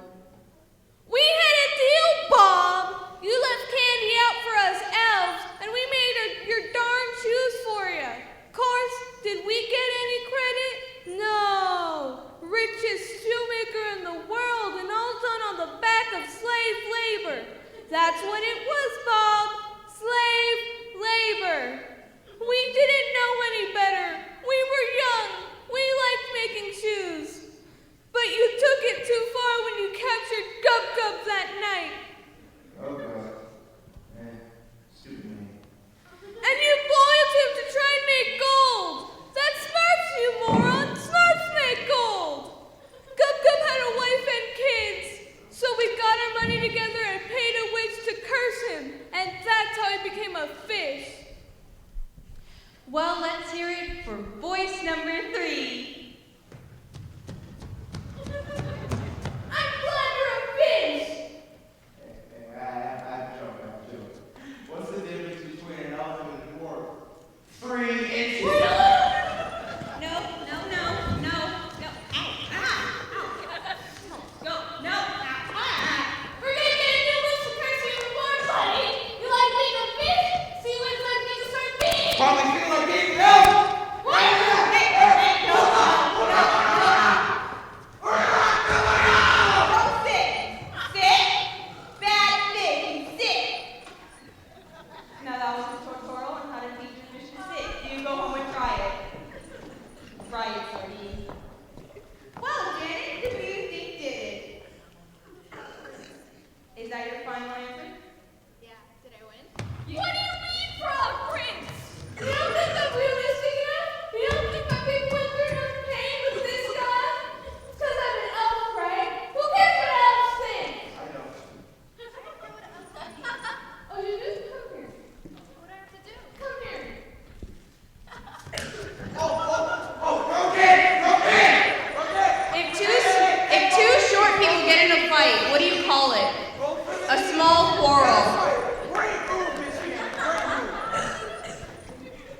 We had a deal, Bob. You left candy out for us elves, and we made your darn shoes for you. Course, did we get any credit? No. Richest shoemaker in the world, and all done on the back of slave labor. That's what it was, Bob. Slave labor. We didn't know any better. We were young. We liked making shoes. But you took it too far when you captured Gub-Gubs that night. Oh, God. Stupid man. And you boiled him to try and make gold. That's Smurfs, you moron. Smurfs make gold. Gub-Gub had a wife and kids. So we got our money together and paid a witch to curse him. And that's how he became a fish. Well, let's hear it for voice number 3. I'm glad you're a fish. I joke. What's the difference between an elf and a dwarf? 3 inches. No. We're gonna get a new wish to curse you more, buddy. You like being a fish? See what it's like being a sardine. Probably feel like being an elf. What? Hey, Don't sit. Sit. Bad thing. Sit. Now that was a tutorial on how to teach your fish to sit. You go home and try it. Try it, sardine. Well, Janet, who do you think did it? Is that your final answer? Yeah, did I win? What do you mean, Frog Prince? You don't think I'm realistic enough? You don't think my big went through enough pain with this guy? It's because I'm an elf, right? Who cares what elves think? I know. Oh, you do? Come here. What do I have to do? Come here. If two short people get in a fight, what do you call it? A small quarrel.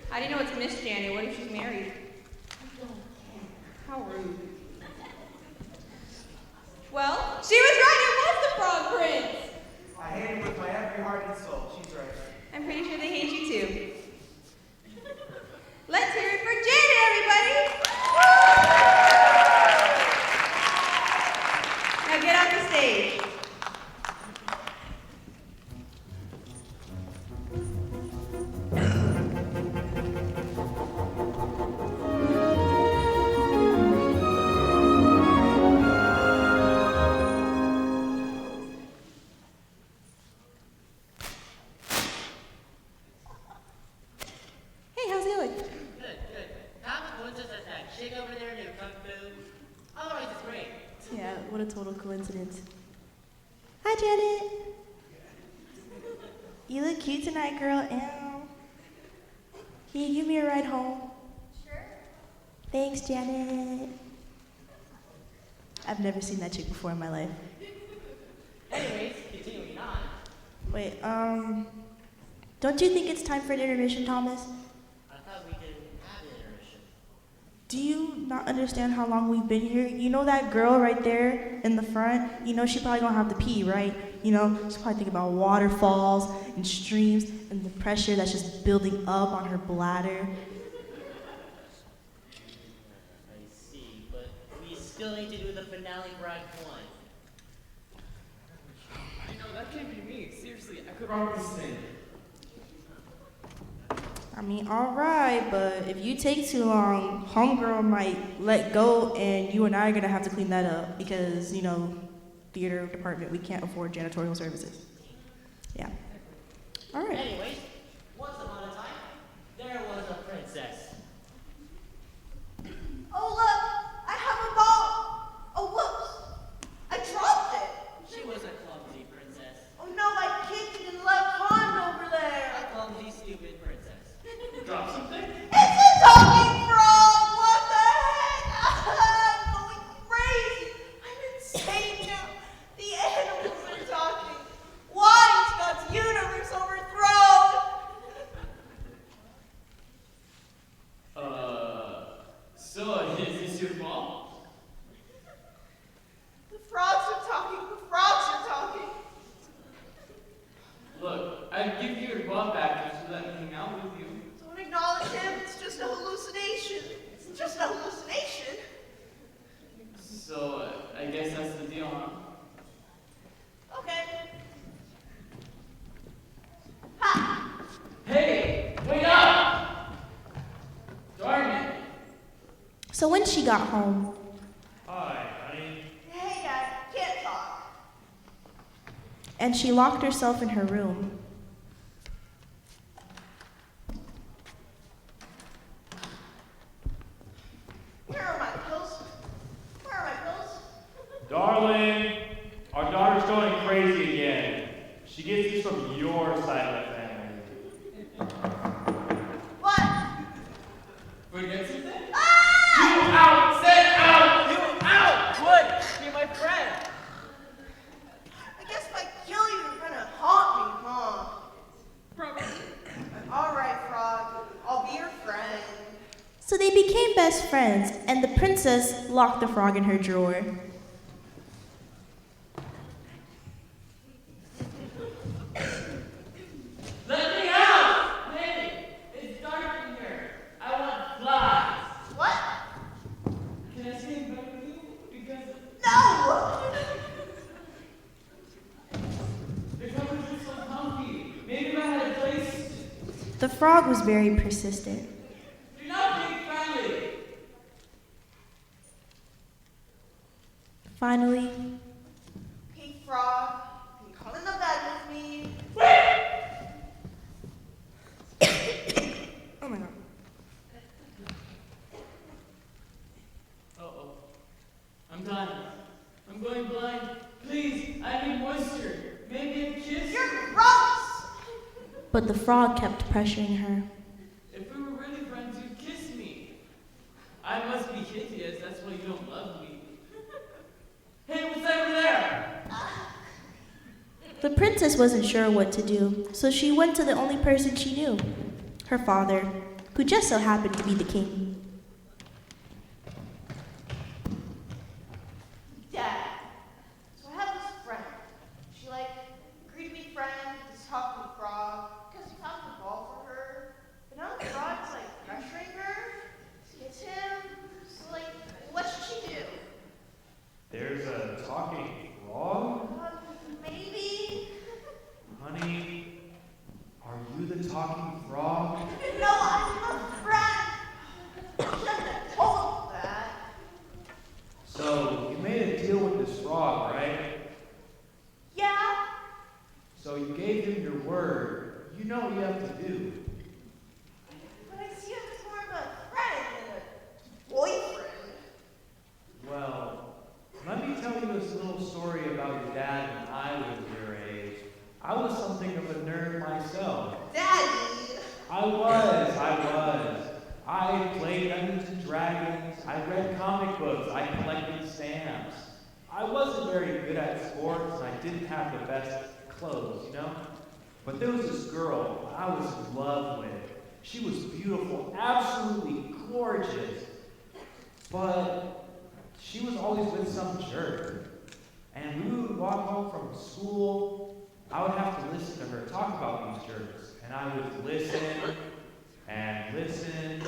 How do you know it's Miss Janet? What if she's married? How rude. Well, she was right. It was the Frog Prince. I hate him with my every heart and soul. She's right. I'm pretty sure they hate you too. Let's hear it for Janet, everybody. Now get off the stage. Hey, how's it going? Good. How coincidence is that chick over there do kung fu? Otherwise, it's great. Yeah, what a total coincidence. Hi, Janet. You look cute tonight, girl. Ew. Can you give me a ride home? Sure. Thanks, Janet. I've never seen that chick before in my life. Anyways, continuing on. Wait, don't you think it's time for an intermission, Thomas? I thought we didn't have an intermission. Do you not understand how long we've been here? You know that girl right there in the front? You know she probably gonna have to pee, right? You know, she's probably thinking about waterfalls and streams and the pressure that's just building up on her bladder. still need to do the finale for Act 1. I know, that can't be me. Seriously, I could write this thing. I mean, all right, but if you take too long, homegirl might let go, and you and I are gonna have to clean that up because, you know, theater department, we can't afford janitorial services. Yeah. All right. Anyways, once upon a time, there was a princess. Oh, look! I have a ball! Oh, whoops! I dropped it! She was a clumsy princess. Oh no, I kicked it in the left pond over there! A clumsy, stupid princess. Drop something? It's a talking frog! What the heck? I'm going crazy! I'm insane now! The animals are talking! Why is God's universe overthrown? So is this your fault? The frogs are talking! The frogs are talking! Look, I'd give you your ball back if you let me hang out with you. Don't acknowledge him, it's just a hallucination. It's just a hallucination. So, I guess that's the deal, huh? Okay. Hey, wait up! Darn it. So when she got home, Hi, honey. Hey, Dad, can't talk. and she locked herself in her room, Where are my pills? Where are my pills? Darling, our daughter's going crazy again. She gets these from your side of the family. What? Forget something? Ah! You out! Say out! You out! What? Be my friend. I guess if I kill you, you're gonna haunt me, huh? Probably. All right, Frog. I'll be your friend. so they became best friends, and the princess locked the frog in her drawer. Let me out! Hey, it's dark in here. I want flies. What? Can I stay in bed with you? Because No! the covers are so comfy. Maybe if I had a place. The frog was very persistent. You're not being friendly. Finally, Hey, Frog, can you come in the bed with me? oh my god. Uh-oh. I'm dying. I'm going blind. Please, I need moisture. Maybe a kiss? You're gross! But the frog kept pressuring her. If we were really friends, you'd kiss me. I must be hideous, that's why you don't love me. Hey, what's over there? The princess wasn't sure what to do, so she went to the only person she knew, her father, who just so happened to be the king. Dad, so I have this friend. She, agreed to be friends with this talking frog because he found the ball for her. But now the frog's, pressuring her to get him. So, what should she do? There's a talking frog? Maybe? Honey, are you the talking frog? No, I'm your friend. You shouldn't have told him that. So, you made a deal with this frog, right? Yeah? So you gave him your word. You know what you have to do. But I see him as more of a friend than a boyfriend. Well, let me tell you this little story about your dad when I was your age. I was something of a nerd myself. Daddy! I was. I played Dungeons and Dragons. I read comic books. I collected stamps. I wasn't very good at sports, and I didn't have the best clothes, you know? But there was this girl I was in love with. She was beautiful, absolutely gorgeous. But she was always with some jerk. And we would walk home from school. I would have to listen to her talk about these jerks. And I would listen and listen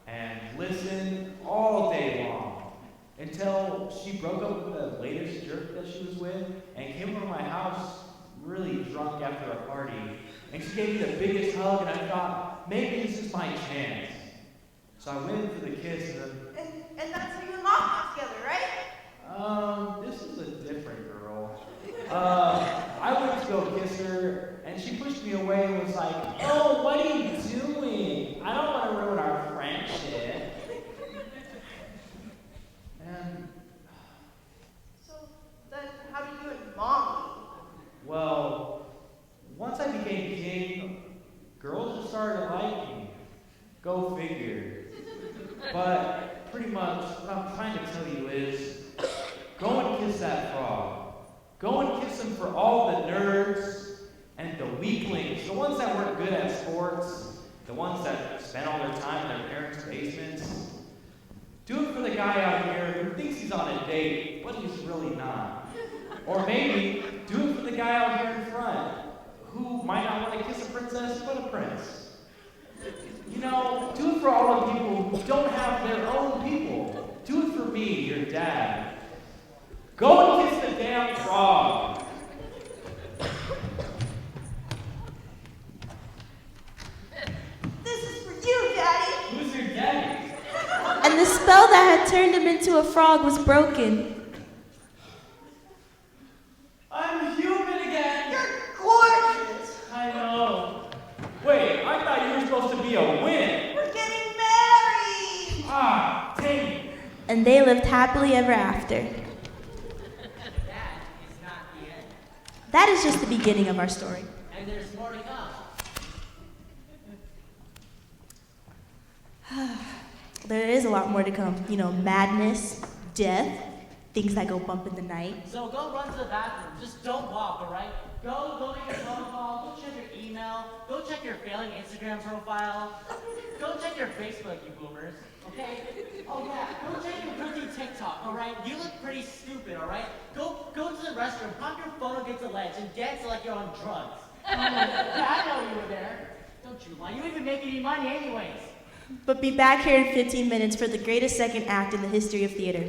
and listen all day long. until she broke up with the latest jerk that she was with and came over to my house really drunk after a party. And she gave me the biggest hug, and I thought, maybe this is my chance. So I went in for the kiss, And that's how you and Mom got together, right? this is a different girl. I went to go kiss her, and she pushed me away and was like, oh, what are you doing? I don't want to ruin our friendship. And So then how did you and Mom meet? well, once I became king, girls just started to like me. Go figure. But pretty much what I'm trying to tell you is, go and kiss that frog. Go and kiss him for all the nerds and the weaklings, the ones that weren't good at sports, the ones that spent all their time in their parents' basements. Do it for the guy out here who thinks he's on a date, but he's really not. Or maybe do it for the guy out here in front who might not want to kiss a princess, but a prince. You know, do it for all the people who don't have their own people. Do it for me, your dad. Go and kiss the damn frog. This is for you, Daddy. Who's your daddy? And the spell that had turned him into a frog was broken. I'm human again. You're gorgeous. I know. Wait, I thought you were supposed to be a win. We're getting married. Ah, dang it. And they lived happily ever after. That is not the end. That is just the beginning of our story. And there's more to come. There is a lot more to come. You know, madness, death, things that go bump in the night. So go run to the bathroom. Just don't walk, all right? Go make a phone call. Go check your email. Go check your failing Instagram profile. Go check your Facebook, you boomers. Okay? Oh yeah. Go check your pretty TikTok. All right? You look pretty stupid. All right? Go to the restroom. Pop your phone against the ledge and dance like you're on drugs. Yeah, I know you were there. Don't you lie. You didn't even make any money, anyways. But be back here in 15 minutes for the greatest second act in the history of theater.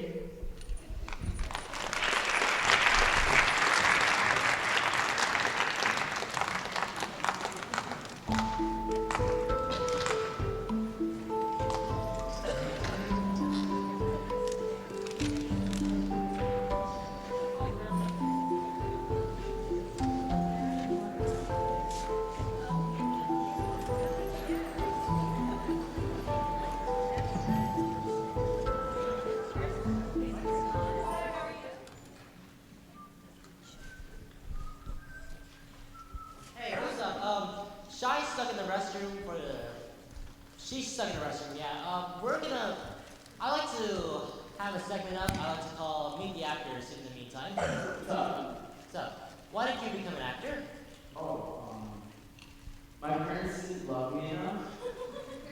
Hey, what's up? Shai's stuck in the restroom for the... She's stuck in the restroom, yeah. I like to have a segment up I like to call Meet the Actors in the meantime. So, why did you become an actor? My parents didn't love me enough.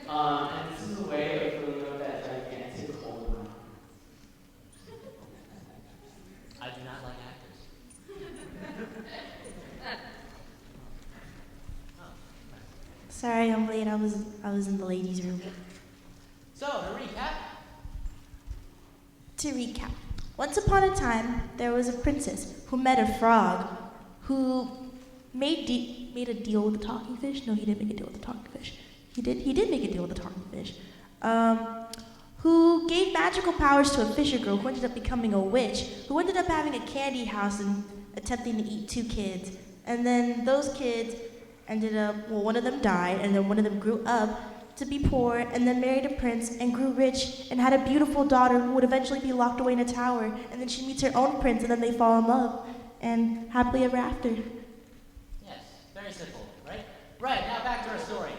And this is a way of filling out that gigantic hole in my heart. I do not like actors. Sorry, I'm late. I was in the ladies' room. So, to recap. To recap, once upon a time, there was a princess who met a frog who made a deal with the talking fish. No, he didn't make a deal with the talking fish. He did make a deal with the talking fish. Who gave magical powers to a fishergirl who ended up becoming a witch, who ended up having a candy house and attempting to eat 2 kids. And then those kids ended up, well, one of them died, and then one of them grew up to be poor, and then married a prince, and grew rich, and had a beautiful daughter who would eventually be locked away in a tower. And then she meets her own prince, and then they fall in love, and happily ever after. Yes, very simple, right? Right, now back to our story.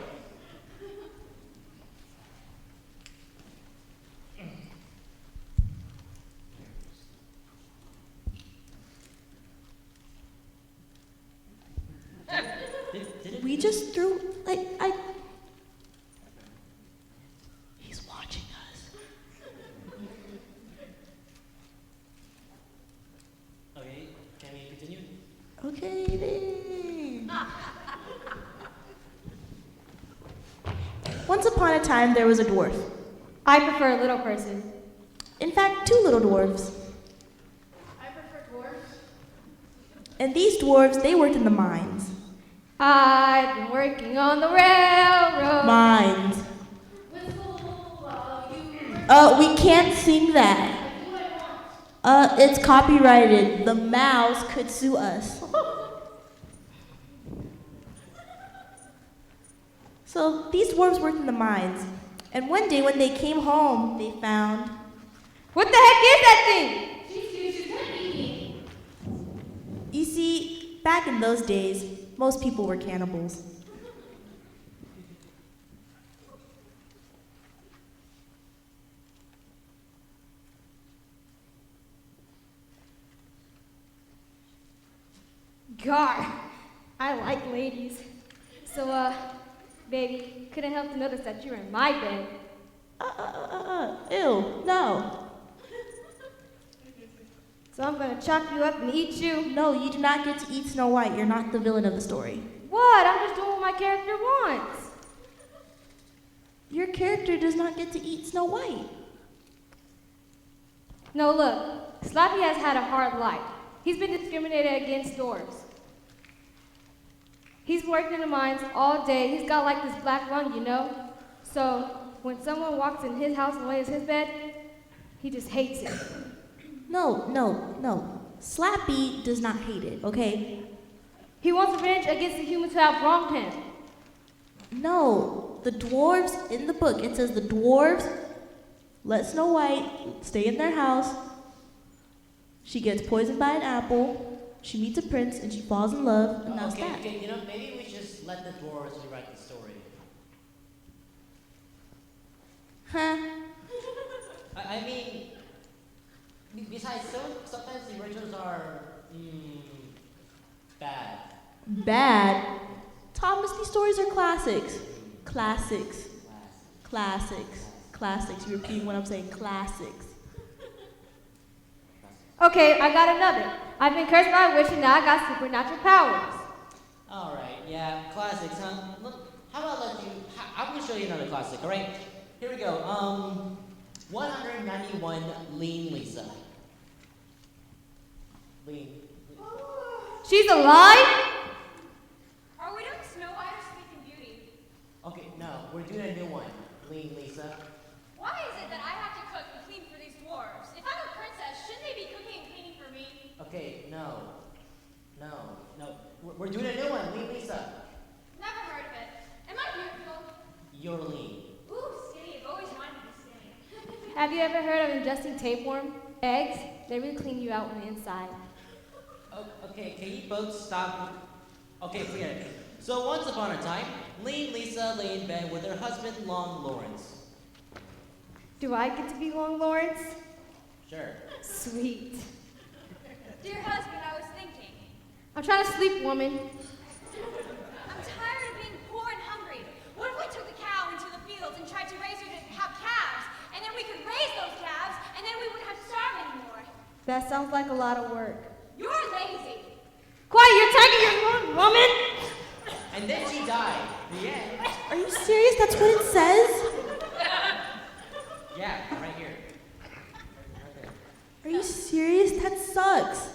We just threw, he's watching us. Okay, can we continue? Okay, then. Once upon a time, there was a dwarf. I prefer a little person. In fact, two little dwarves. I prefer dwarves. And these dwarves, they worked in the mines. I've been working on the railroad. Mines. We can't sing that. It's copyrighted. The mouse could sue us. So these dwarves worked in the mines. And one day when they came home, they found... What the heck is that thing? You see, back in those days, most people were cannibals. Gar, I like ladies. So, baby, couldn't help to notice that you're in my bed. Ew, no. So I'm gonna chop you up and eat you. No, you do not get to eat Snow White. You're not the villain of the story. What? I'm just doing what my character wants. Your character does not get to eat Snow White. No, look. Slappy has had a hard life. He's been discriminated against dwarves. He's worked in the mines all day. He's got like this black lung, you know? So when someone walks in his house and lays his bed, he just hates it. No. Slappy does not hate it, okay? He wants revenge against the humans who have wronged him. No, the dwarves in the book, it says the dwarves let Snow White stay in their house. She gets poisoned by an apple. She meets a prince and she falls in love, and that's that. Okay, you know, maybe we just let the dwarves rewrite the story. Huh? I mean, besides, sometimes the originals are bad. Bad? Thomas, these stories are classics. Classics. You're repeating what I'm saying. Classics. Okay, I got another. I've been cursed by a witch and now I got supernatural powers. Alright, yeah, classics, huh? Look, how about let you, I'm gonna show you another classic, alright? Here we go, 191 Lean Lisa. Lean. She's alive? Are we doing Snow White or Sleeping Beauty? Okay, no, we're doing a new one. Lean Lisa. Why is it that I have to cook and clean for these dwarves? If I'm a princess, shouldn't they be cooking and cleaning for me? Okay, no. We're doing a new one, Lean Lisa. Never heard of it. Am I beautiful? You're lean. Ooh, skinny. I've always wanted to be skinny. Have you ever heard of ingesting tapeworm? Eggs? They really clean you out on the inside. Oh, okay, can you both stop? Okay, forget it. So once upon a time, Lean Lisa lay in bed with her husband, Long Lawrence. Do I get to be Long Lawrence? Sure. Sweet. Dear husband, I was thinking. I'm trying to sleep, woman. I'm tired of being poor and hungry. What if we took the cow into the fields and tried to raise her to have calves? And then we could raise those calves, and then we wouldn't have to starve anymore. That sounds like a lot of work. You're lazy. Quiet, you're attacking your woman! And then she died. The end. Are you serious? That's what it says? Yeah, right here. Right there. Are you serious? That sucks.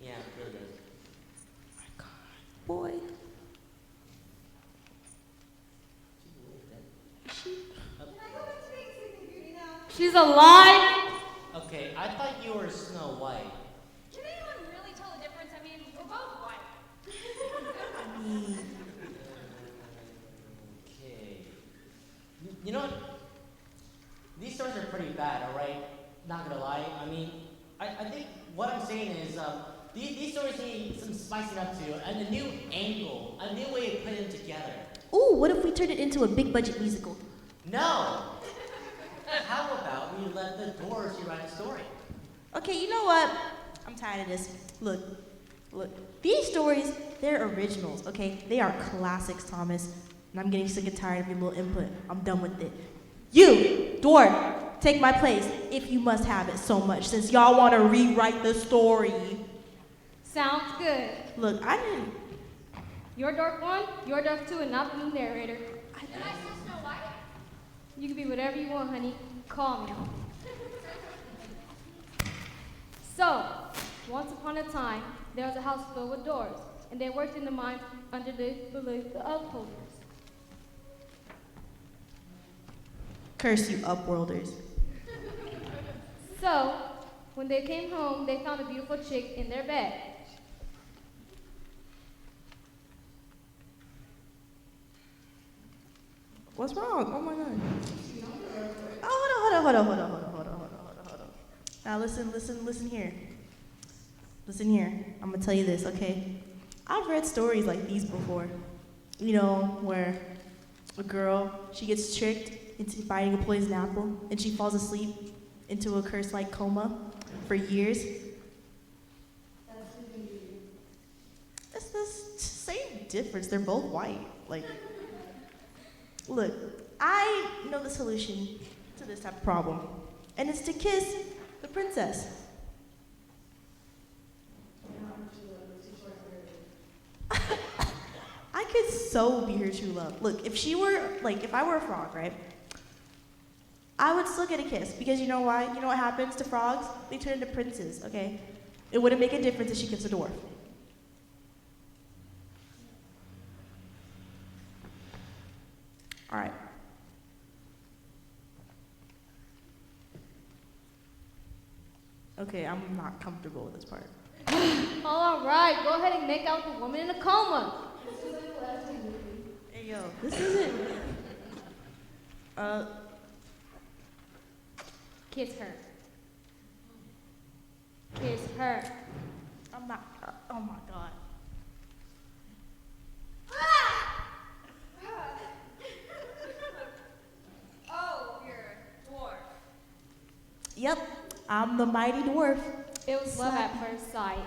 Yeah, it really does. Oh my God, boy. She's alive? Okay, I thought you were Snow White. Can anyone really tell the difference? I mean, we're both white. Okay. You know what? These stories are pretty bad, alright? Not gonna lie. I mean, I think what I'm saying is, these stories need some spicing up to, and a new angle, a new way of putting them together. Ooh, what if we turned it into a big budget musical? No! How about we let the dwarves rewrite the story? Okay, you know what? I'm tired of this. Look. These stories, they're originals, okay? They are classics, Thomas. And I'm getting sick and tired of your little input. I'm done with it. You, dwarf, take my place if you must have it so much, since y'all want to rewrite the story. Sounds good. Look, I didn't. You're Dark 1, you're Dark 2, and not the new narrator. Am I still Snow White? You can be whatever you want, honey. Call me. So, once upon a time, there was a house filled with doors, and they worked in the mines under beneath the upholders. Curse you, upworlders. So, when they came home, they found a beautiful chick in their bed. What's wrong? Oh my god. Oh, hold on. Now listen here. Listen here. I'm gonna tell you this, okay? I've read stories like these before. You know, where a girl, she gets tricked into biting a poison apple and she falls asleep into a curse-like coma for years. It's the same difference. They're both white. Like, look, I know the solution to this type of problem, and it's to kiss the princess. I could so be her true love. Look, if I were a frog, right? I would still get a kiss, because you know why? You know what happens to frogs? They turn into princes, okay? It wouldn't make a difference if she kissed a dwarf. All right. Okay, I'm not comfortable with this part. All right, go ahead and make out the woman in a coma. Hey, yo, this isn't... Kiss her. Kiss her. I'm not... oh my god. Oh, you're a dwarf. Yep, I'm the mighty dwarf. It was love at first sight.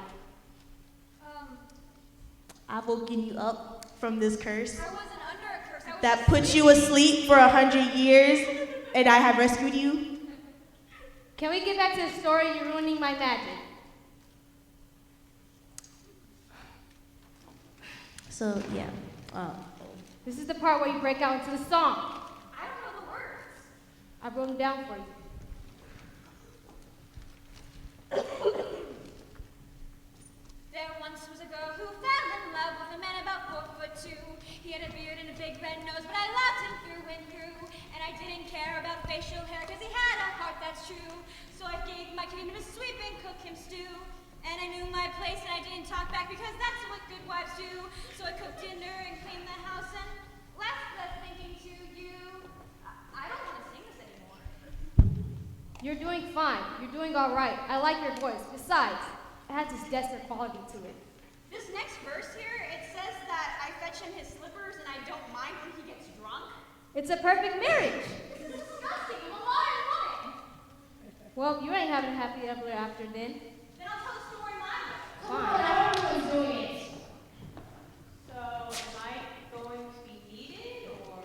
I've woken you up from this curse I wasn't under a curse. I was that put you asleep for 100 years, and I have rescued you. Can we get back to the story? You're ruining my magic. So, yeah. This is the part where you break out into the song. I don't know the words. I wrote them down for you. There once was a girl who fell in love with a man about 4'2". He had a beard and a big red nose, but I loved him through and through. And I didn't care about facial hair, cause he had a heart that's true. So I gave my kingdom to sweep and cook him stew. And I knew my place and I didn't talk back because that's what good wives do. So I cooked dinner and cleaned the house and left thinking to you. I don't want to sing this anymore. You're doing fine. You're doing all right. I like your voice. Besides, it has this desperate quality to it. This next verse here, it says that I fetch him his slippers and I don't mind when he gets drunk. It's a perfect marriage. This is disgusting. I'm a modern woman. Well, you ain't having a happy ever after then. Then I'll tell the story my way. Fine. Everyone's doing it. So, am I going to be needed, or?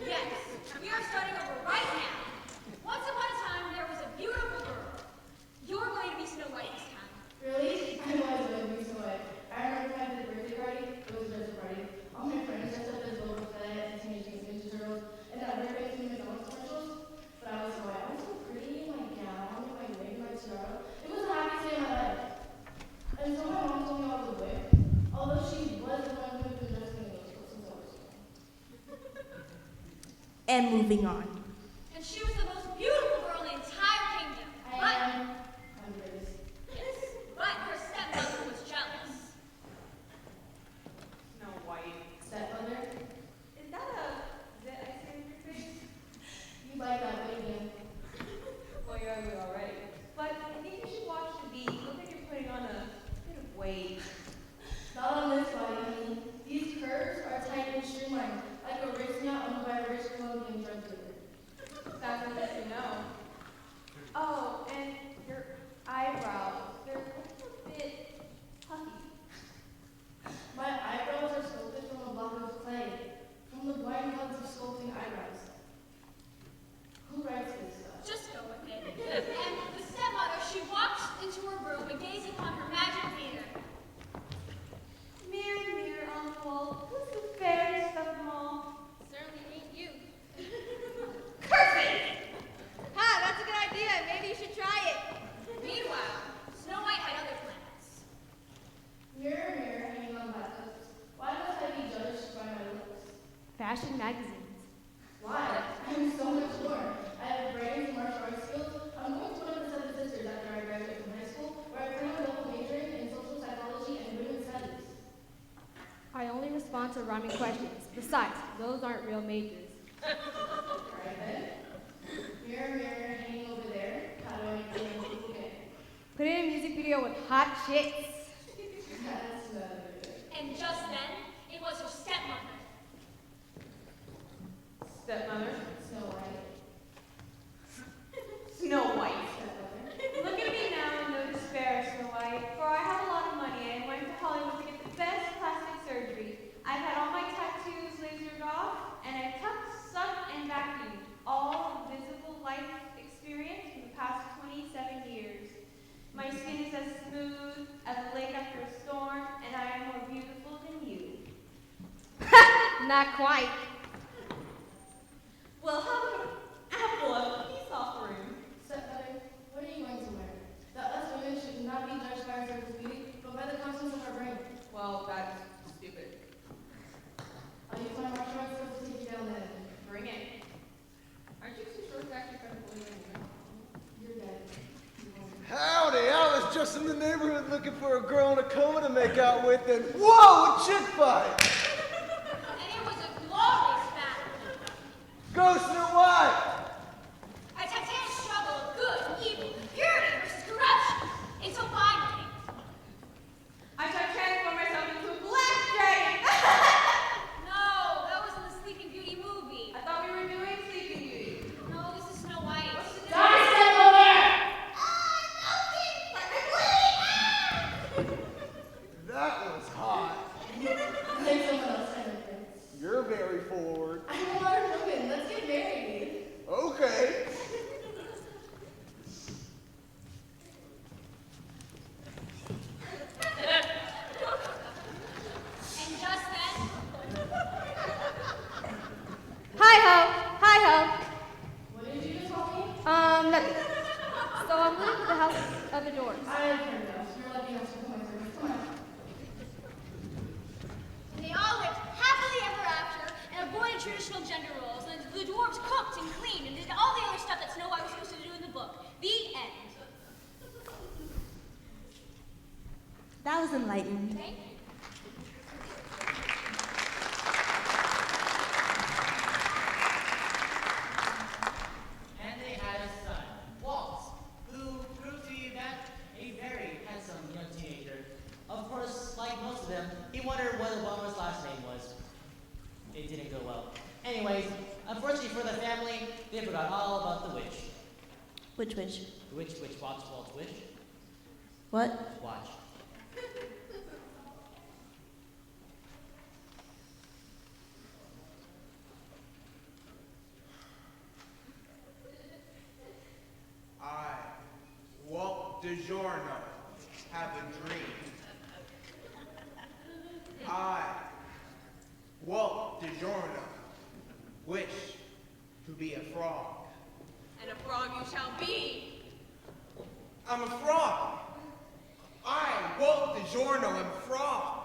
Yes, we are starting over right now. Once upon a time, there was a beautiful girl. You're going to be Snow White this time. Really? I was going to be so white. I remember when I did a birthday party. It was a birthday party. All my friends dressed up as Boba Fett and Teenage Mutant Ninja Turtles, and I worked at two McDonald's commercials. But I was so white. I was so pretty in my gown, with my wig, my tiara. It was the happiest day of my life. And so my mom told me I was a whip, although she was the one who had been dressing me in those clothes since I was small. And moving on. And she was the most beautiful girl in the entire kingdom. I'm the greatest. Yes, but her stepmother was jealous. Snow White. Stepmother, Is that a zit I see on your face? you like that way again. Well, you're ugly already. But I think you should watch the beat. Look like you're putting on a bit of weight. Not on this body, honey. These curves are tight and streamlined, like a rich yacht owned by a rich Colombian drug dealer. fashion magazines. Why? I'm so much more. I have brains and martial arts skills. I'm going to one of the Seven Sisters after I graduate from high school, where I plan on double majoring in social psychology and women's studies. I only respond to rhyming questions. Besides, those aren't real majors. Right then. Mirror, mirror, hanging over there. How do I make people get? Put in a music video with hot chicks. That's another thing. And just then, it was her stepmother. Stepmother? Snow White. Snow White. Look at me now in no despair, Snow White, for I have a lot of money and went to Hollywood to get the best plastic surgery. I've had all my tattoos lasered off, and I've tucked, sucked, and vacuumed all visible life experience for the past 27 years. My skin is as smooth as a lake after a storm, and I am more beautiful than you. Not quite. Well, how about an apple as a peace offering? Stepmother, what are you going to wear? That us women should not be judged by our surface beauty, but by the contents of our brain. Well, that's stupid. I'll use my martial arts skills to take you down then. Bring it. Aren't you too short to actually try to bully me? You're dead. Howdy, I was just in the neighborhood looking for a girl in a coma to make out with, and whoa, a chick fight! And it was a glorious battle. Go Snow White! A titanic struggle of good and evil, purity versus corruption. Until finally, I shall transform myself into a black dragon! no, that was in the Sleeping Beauty movie. I thought we were doing Sleeping Beauty. No, this is Snow White. What's the Die, stepmother! That was hot. There's someone else, Senator. You're very forward. I'm a modern woman. Let's get married. Okay. And just then, Hi-ho! Hi-ho! What did you just tell me? Nothing. So I'm moving to the house of the doors. I have heard enough. You're lucky enough to come my service. Come on. and they all lived happily ever after and avoided traditional gender roles. And the dwarves cooked and cleaned and did all the other stuff that Snow White was supposed to do in the book. The end. That was enlightening. Thank you. And they had a son, Walt, who proved to be that a very handsome young teenager. Of course, like most of them, he wondered what the woman's last name was. It didn't go well. Anyways, unfortunately for the family, they forgot all about the witch. Which witch? The witch watched Walt's witch. What? Watch. I, Walt DiGiorno, have a dream. I, Walt DiGiorno, wish to be a frog. And a frog you shall be. I'm a frog. I, Walt DiGiorno, am a frog.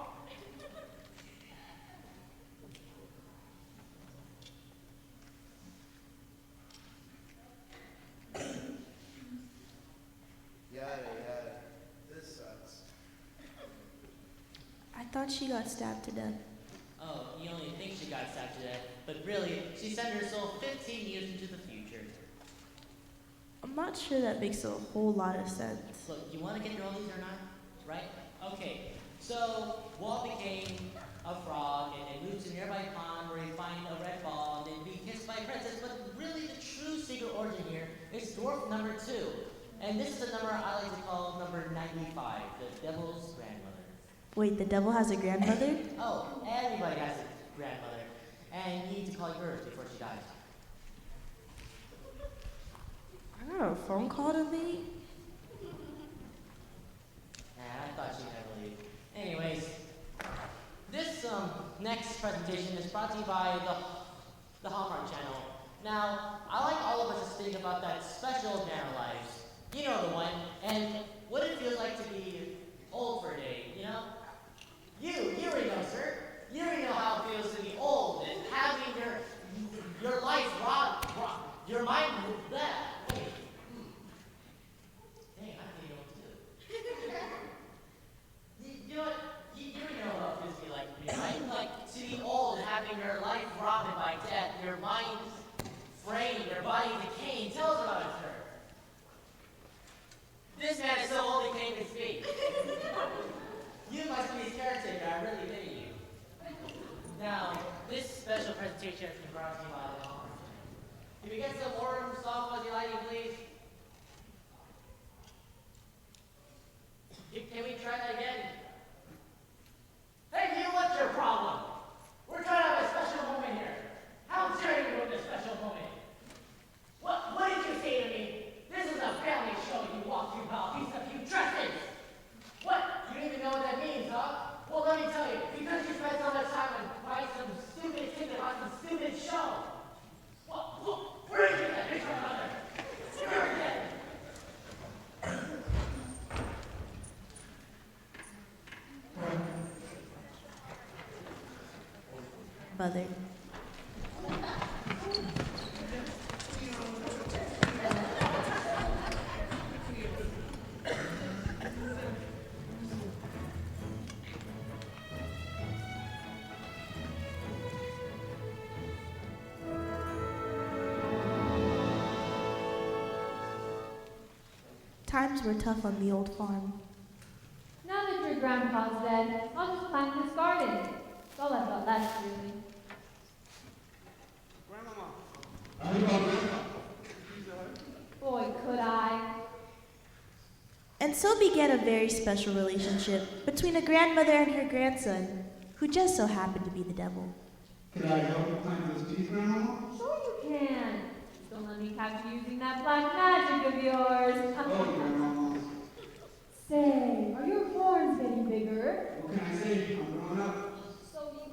Yada yada. This sucks. I thought she got stabbed to death. Oh, you only think she got stabbed to death, but really, she sent her soul 15 years into the future. I'm not sure that makes a whole lot of sense. Look, you want to get all these or not? Right? Okay, so Walt became a frog and moved to a nearby pond where he find a red ball and then be kissed by a princess, but really the true secret origin here is dwarf number 2. And this is a number I like to call number 95, the devil's grandmother. Wait, the devil has a grandmother? Oh, everybody has a grandmother. And you need to call yours before she dies. I got a phone call to leave. I thought she'd never leave. Anyways, this next presentation is brought to you by the Hallmark Channel. Now, I like all of us to think about that special day in our lives. You know the one, and what it feels like to be old for a day, you know? You already know, sir. You already know how it feels to be old and having your caretaker, I really pity you. Now, this special presentation has been brought to you by the honor. Can we get some warm, soft, fuzzy lighting, please? Can we try that again? Hey, you, what's your problem? We're trying to have a special moment here. How dare you ruin a special moment? What did you say to me? This is a family show. You walk through about a piece of few dresses. What? You don't even know what that means, huh? Well, let me tell you. Because you spent so much time and buying some stupid ticket on some stupid show. Where did you get that picture of mother? Where did you get it? Mother. Times were tough on the old farm. Now that your grandpa's dead, I'll just plant this garden. That's all I've got left, really. Boy, could I. And so began a very special relationship between a grandmother and her grandson, who just so happened to be the devil. Can I help you plant those trees, Grandma? Sure you can. Just don't let me catch you using that black magic of yours. Oh, Grandma. Say, are your horns getting bigger? What can I say? I'm growing up. So you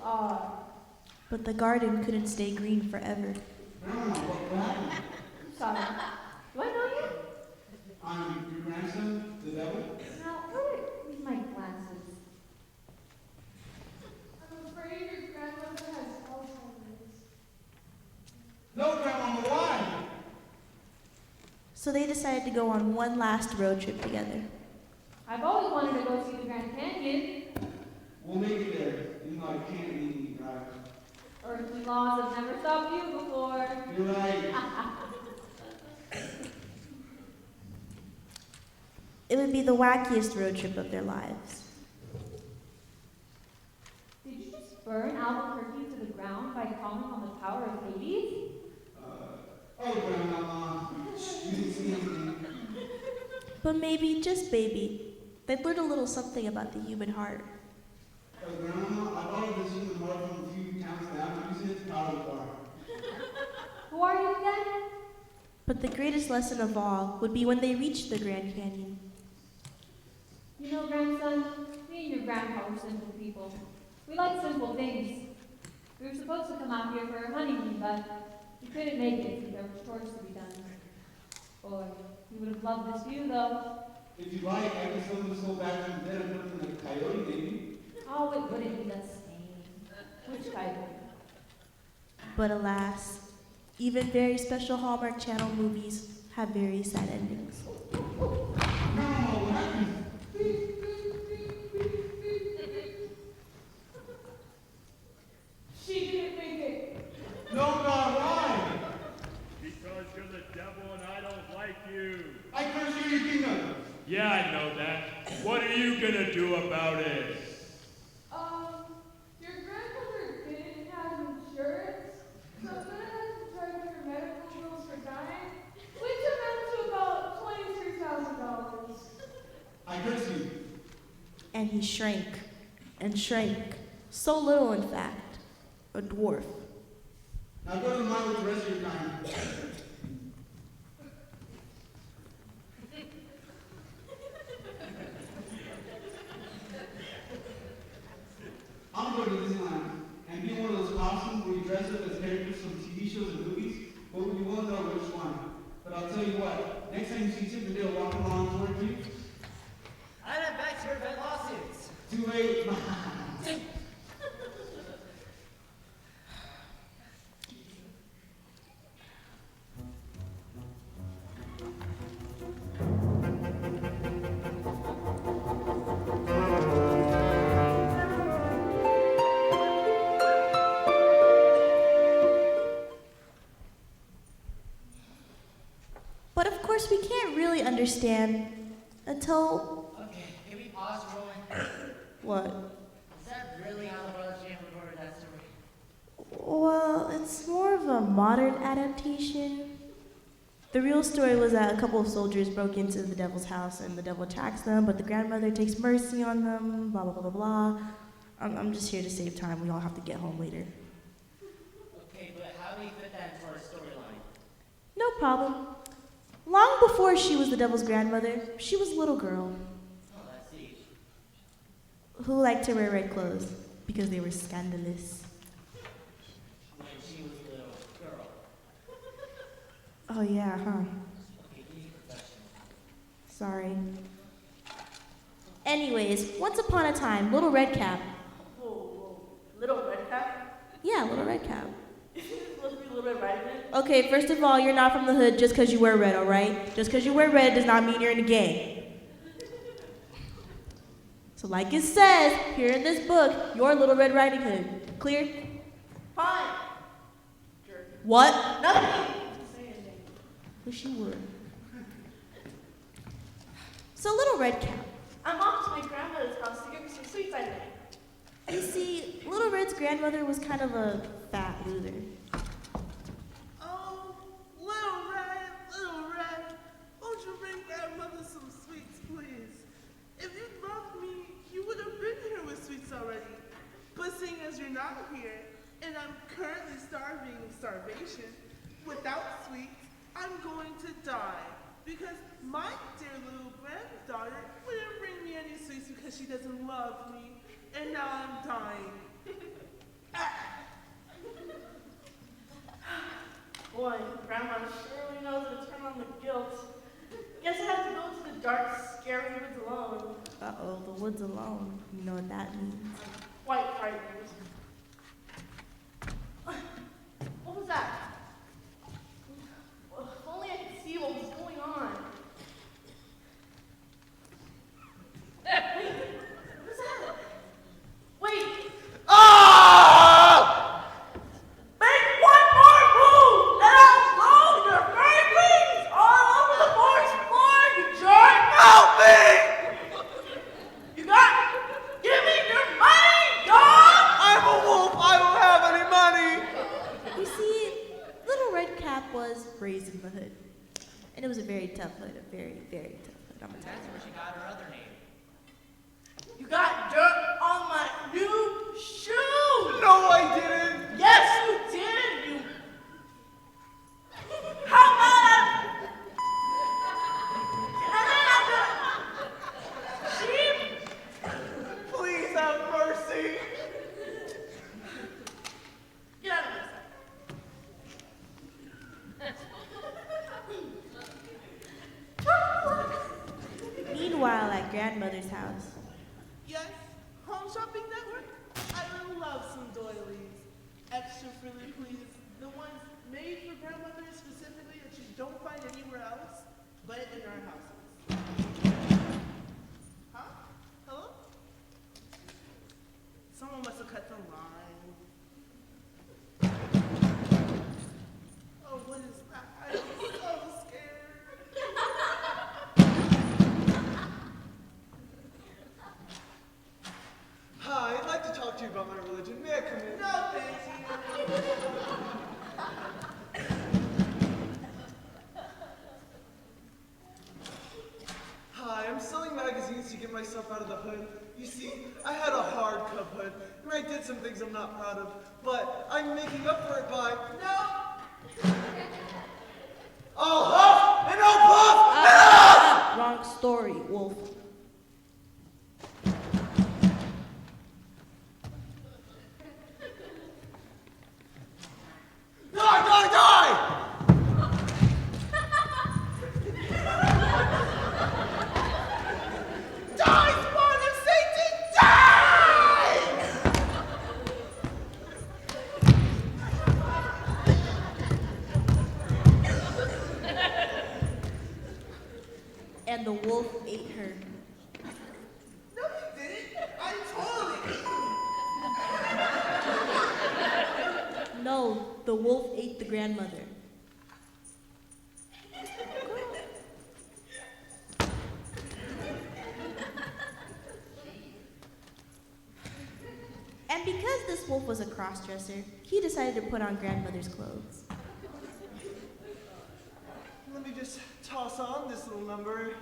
are. But the garden couldn't stay green forever. Grandma, what happened? I'm sorry. Do I know you? I'm your grandson, the devil? Now, where are my glasses? I'm afraid your grandmother has Alzheimer's. No, Grandma, why? So they decided to go on one last road trip together. I've always wanted to go see the Grand Canyon. We'll make it there, even though I can't legally drive. Earthly laws have never stopped you before. You're right. It would be the wackiest road trip of their lives. Did you just burn Albuquerque to the ground by calling on the power of Hades? Oh, Grandma, you didn't see anything. But maybe, just maybe, they'd learn a little something about the human heart. Grandma, I borrowed this human heart from a few towns down. I'm using it to power the bar. Who are you again? But the greatest lesson of all would be when they reached the Grand Canyon. You know, grandson, me and your grandpa were simple people. We like simple things. We were supposed to come out here for our honeymoon, but we couldn't make it because there were chores to be done. Boy, we would have loved this view, though. If you like, I can sell this whole back from the dead and put it in a coyote, maybe. Oh, it wouldn't be the same. Which coyote? But alas, even very special Hallmark Channel movies have very sad endings. She didn't make it. No, God, why? Because you're the devil and I don't like you. I curse you in your kingdom. Yeah, I know that. What are you gonna do about it? Your grandmother didn't have insurance, so I'm gonna have to charge her medical bills for dying, which amounts to about $23,000. I curse you. And he shrank and shrank, so little in fact, a dwarf. Now go to mine with the rest of your time. I'm going to Disneyland and be one of those costumes where you dress up as characters from TV shows and movies, but you won't know which one. But I'll tell you what, next time you see Chip and Dale walking along toward you, I'd have back to prevent lawsuits. too late. But of course, we can't really understand until. Okay, can we pause for a moment? What? Is that really how the Brothers Grimm recorded that story? Well, it's more of a modern adaptation. The real story was that a couple of soldiers broke into the devil's house and the devil attacks them, but the grandmother takes mercy on them, blah, blah, blah, blah, blah. I'm just here to save time. We all have to get home later. Okay, but how do you fit that into our storyline? No problem. Long before she was the devil's grandmother, she was a little girl Oh, that's easy. who liked to wear red clothes because they were scandalous. When she was a little girl. Oh yeah, huh? Okay, be professional. Sorry. Anyways, once upon a time, Little Red Cap. Whoa. Little Red Cap? Yeah, Little Red Cap. Isn't it supposed to be Little Red Riding Hood? Okay, first of all, you're not from the hood just because you wear red, alright? Just because you wear red does not mean you're in a gang. So like it says here in this book, you're Little Red Riding Hood. Clear? Fine. What? Nothing. Wish you would. So Little Red Cap. I'm off to my grandmother's house to get me some sweets I made. You see, Little Red's grandmother was kind of a fat loser. Oh, Little Red, won't you bring grandmother some sweets, please? If you loved me, you would have been here with sweets already. But seeing as you're not here, and I'm currently starvation, without sweets, I'm going to die. Because my dear little granddaughter wouldn't bring me any sweets because she doesn't love me. And now I'm dying. Boy, Grandma surely knows how to turn on the guilt. Guess I have to go to the dark, scary woods alone. Uh-oh, the woods alone. You know what that means. Quite frightened. What was that? If only I could see what was going on. Wait, what was that? Wait! Ah! Make one more move, and I'll blow your furry wings all over the forest floor, you jerk! Help me! You got... Give me your money, dog! I'm a wolf. I don't have any money. You see, Little Red Cap was raised in the hood. And it was a very tough hood, a very, very tough hood. I'm gonna tell That's you. where she got her other name. You got dirt on my new shoes! No, I didn't. Yes, you did, you... How about sheep? Please have mercy. Get out of this. Meanwhile, at grandmother's house. Yes, Home Shopping Network. I would love some doilies. Extra frilly, please. The ones made for grandmothers specifically that you don't find anywhere else, but in our houses. Huh? Hello? Someone must have cut the line. Oh, what is that? I'm so scared. Hi, I'd like to talk to you about my religion. May I come in? No, thank you. Hi, I'm selling magazines to get myself out of the hood. You see, I had a hard cup hood, and I did some things I'm not proud of, but I'm making up for it by... No! I'll huff and I'll puff and I'll... Wrong story, wolf. Die, die, die! Die, spawn of Satan, die! And the wolf ate her. No, he didn't. I totally No, the wolf ate the grandmother. And because this wolf was a cross-dresser, he decided to put on grandmother's clothes. Let me just toss on this little number.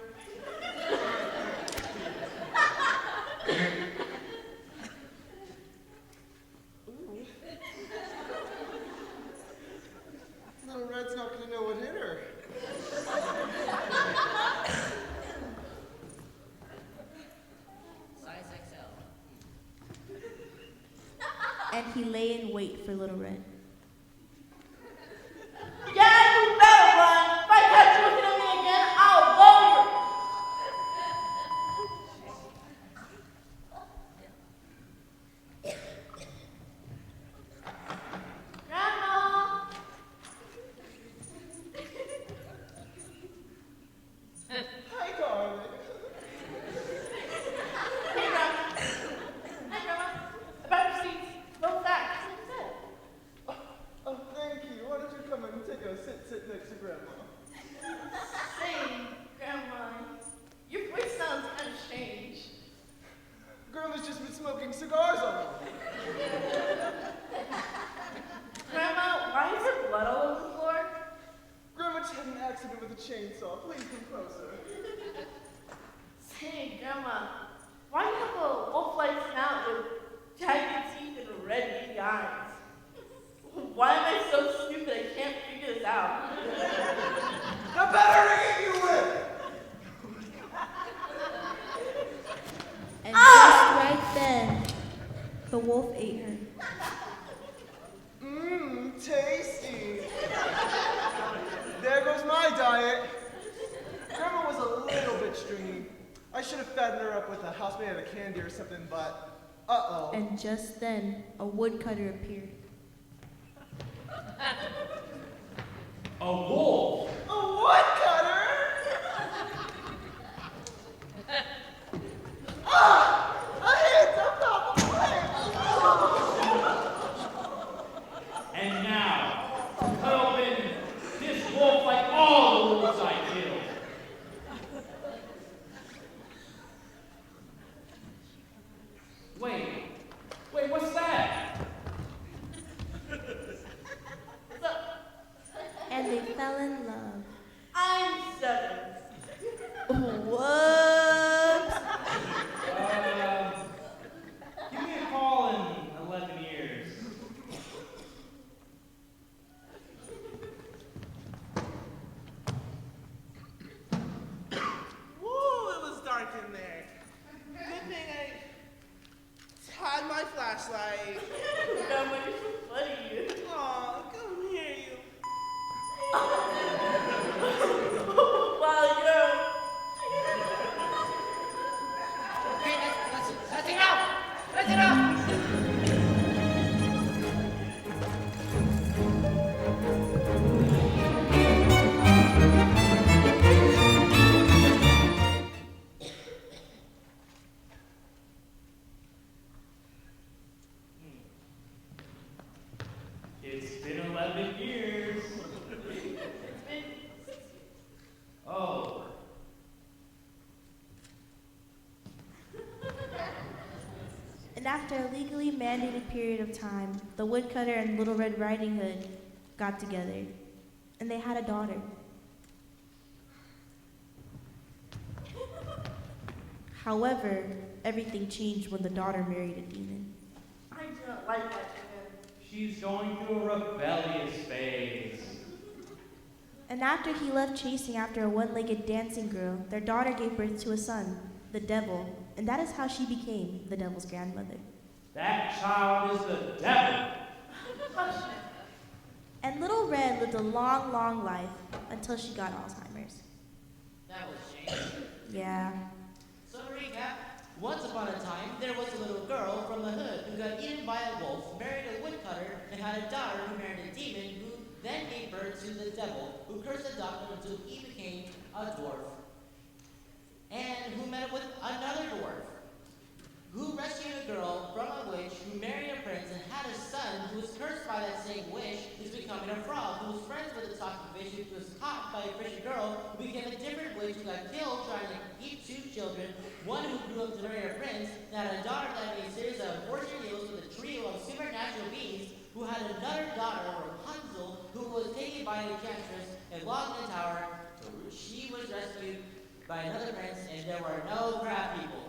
Little Red's not gonna know what hit her. Size XL. And he lay in wait for Little Red. Yeah, you better run. If I catch you looking at me again, I'll blow you. Grandma. Hi, darling. Hey, Grandma. Hi, Grandma. About your seats. Go back. Oh, thank you. Why don't you come and take a sit next to Grandma? Say, Grandma, your voice sounds kind of strange. Grandma's just been smoking cigars all morning. Grandma, why is there blood all over the floor? Grandma just had an accident with a chainsaw. Please come closer. Say, Grandma, why do you have a wolf-like snout with jagged teeth and red beady eyes? Why am I so stupid I can't figure this out? The better to get you with! And just right then, the wolf ate her. Mmm, tasty. There goes my diet. Grandma was a little bit stringy. I should have fattened her up with a house made out of candy or something, but uh-oh. And just then, a woodcutter appeared. A wolf? A woodcutter? Ah! A hit up top of the And now, cut open this wolf like all the wolves I killed. Wait, what's that? And they fell in love. I'm 7. Whoops! Give me a call in 11 years. Woo, it was dark in there. Good thing I had my flashlight. Grandma, you're so funny. Aw, come here, you. Wow, yo. Okay, that's enough! That's enough! It's been 11 years. Oh. And after a legally mandated period of time, the woodcutter and Little Red Riding Hood got together, and they had a daughter. However, everything changed when the daughter married a demon. I do not like that man. She's going through a rebellious phase. And after he left chasing after a one-legged dancing girl, their daughter gave birth to a son, the devil, and that is how she became the devil's grandmother. That child is the devil. And Little Red lived a long, long life until she got Alzheimer's. That was Shane. Yeah. So to recap, once upon a time, there was a little girl from the hood who got eaten by a wolf, married a woodcutter, and had a daughter who married a demon who then gave birth to the devil, who cursed the doctor until he became a dwarf. And who met up with another dwarf, who rescued a girl from a witch, who married a prince and had a son who was cursed by that same wish, who's becoming a frog, who was friends with a talking fish, who was caught by a fishergirl, who became a different witch, who got killed trying to keep 2 children, one who grew up to marry a prince, that had a daughter that made a series of unfortunate deals with a trio of supernatural beings, who had another daughter, Rapunzel, who was taken by the enchantress and locked in the tower. She was rescued by another prince, and there were no crab people.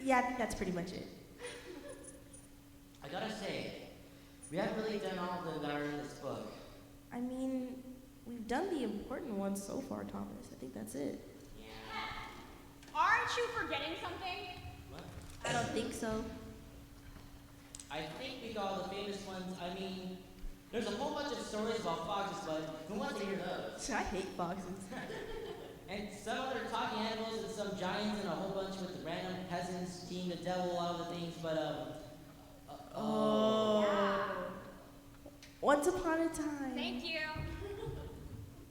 Yeah, I think that's pretty much it. I gotta say, we haven't really done all of them that are in this book. I mean, we've done the important ones so far, Thomas. I think that's it. Aren't you forgetting something? What? I don't think so. I think we got all the famous ones. I mean, there's a whole bunch of stories about foxes, but who wants to hear those? I hate foxes. And some other talking animals and some giants and a whole bunch with random peasants, team the devil, all the things, but Once upon a time. Thank you.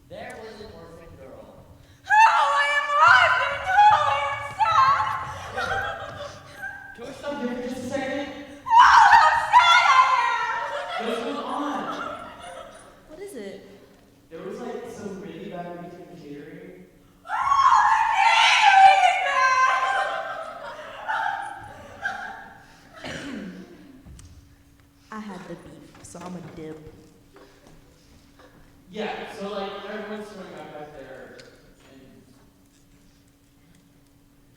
there was an orphan girl. Oh, I am lost and I am sad. Can we stop here for just a second? Oh, how sad I am. What's going on? What is it? There was like some really bad weekend catering. I had the beef, so I'm a dip. Yeah, so like everyone's throwing back there, and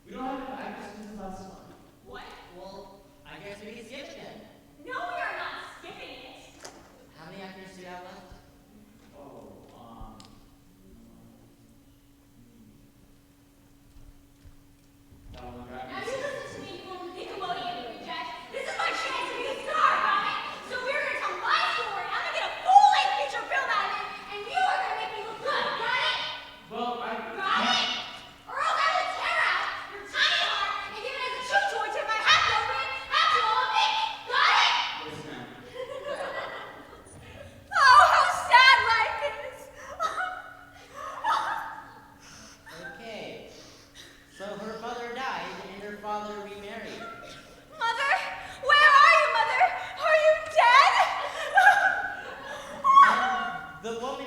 we don't have enough actors since last month. What? Well, I guess we can skip it then. No, we are not skipping it. How many actors do you have left? That one grab Now you listen to me, you little Nickelodeon reject. This is my chance to be a star, right? So we're gonna tell my story. I'm gonna get a full-length feature film out of it, and you are gonna make me look good. Got it? Well, Got it? Or else I will tear out your tiny heart and give it as a chew toy to my half-open, half-swollen. Got it? Yes, ma'am. Oh, how sad life is. Okay. So her mother died and her father remarried. Mother? Where are you, Mother? Are you dead? The woman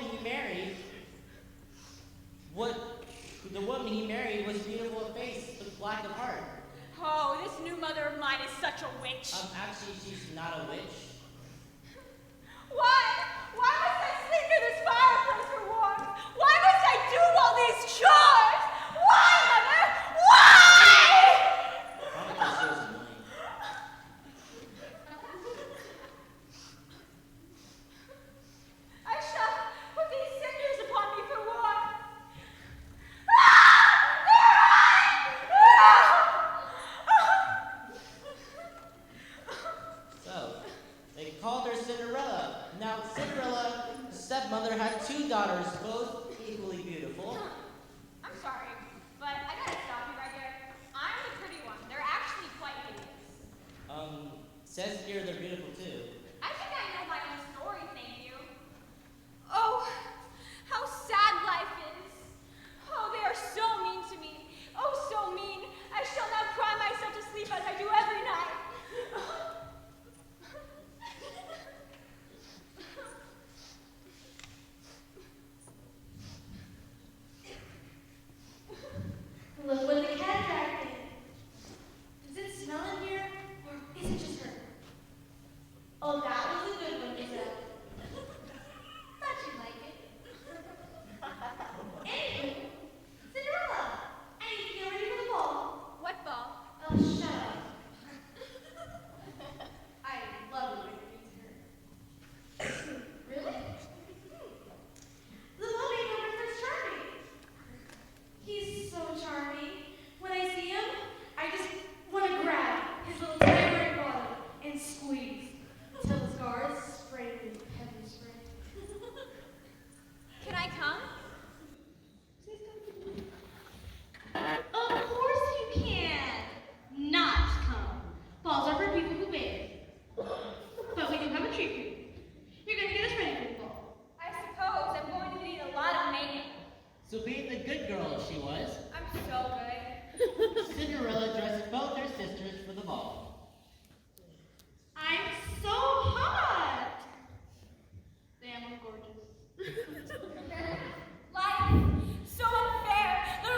he married, was beautiful of face, but black of heart. Oh, this new mother of mine is such a witch. Actually, she's not a witch. Why? Why must I sleep near this fireplace for warmth? Why must I do all these chores? Why, Mother? Why? Probably because she was annoying. I shall put these cinders upon me for warmth. So, they called her Cinderella. Now, Cinderella, the stepmother, had two daughters, both equally beautiful. I'm sorry, but I gotta stop you right there. I'm the pretty one. They're actually quite hideous. Says here they're beautiful too. I think I know my own story, thank you. Oh, how sad life is. Oh, they are so mean to me. Oh, so mean. I shall now cry myself to sleep as I do every night. Look what the cat dragged in. Does it smell in here, or is it just her? Oh, that was a good one, Giselle. Thought you'd like it. Anyway, Cinderella, I need to get ready for the ball. What ball? Oh, shut up. I love it when you do to her. Really? The ball maker with Prince Charming. He's so charming. When I see him, I just want to grab his little tiny red bottom and squeeze until the scars spray with heavy spray. Can I come? Of course you can. Not come. Balls are for people who bathe. But we do have a treat for you. You're going to get us ready for the ball. I suppose I'm going to need a lot of makeup. So being the good girl she was, I'm so good. Cinderella dressed both her sisters for the ball. I'm so hot. Damn, I'm gorgeous. Life, so unfair. The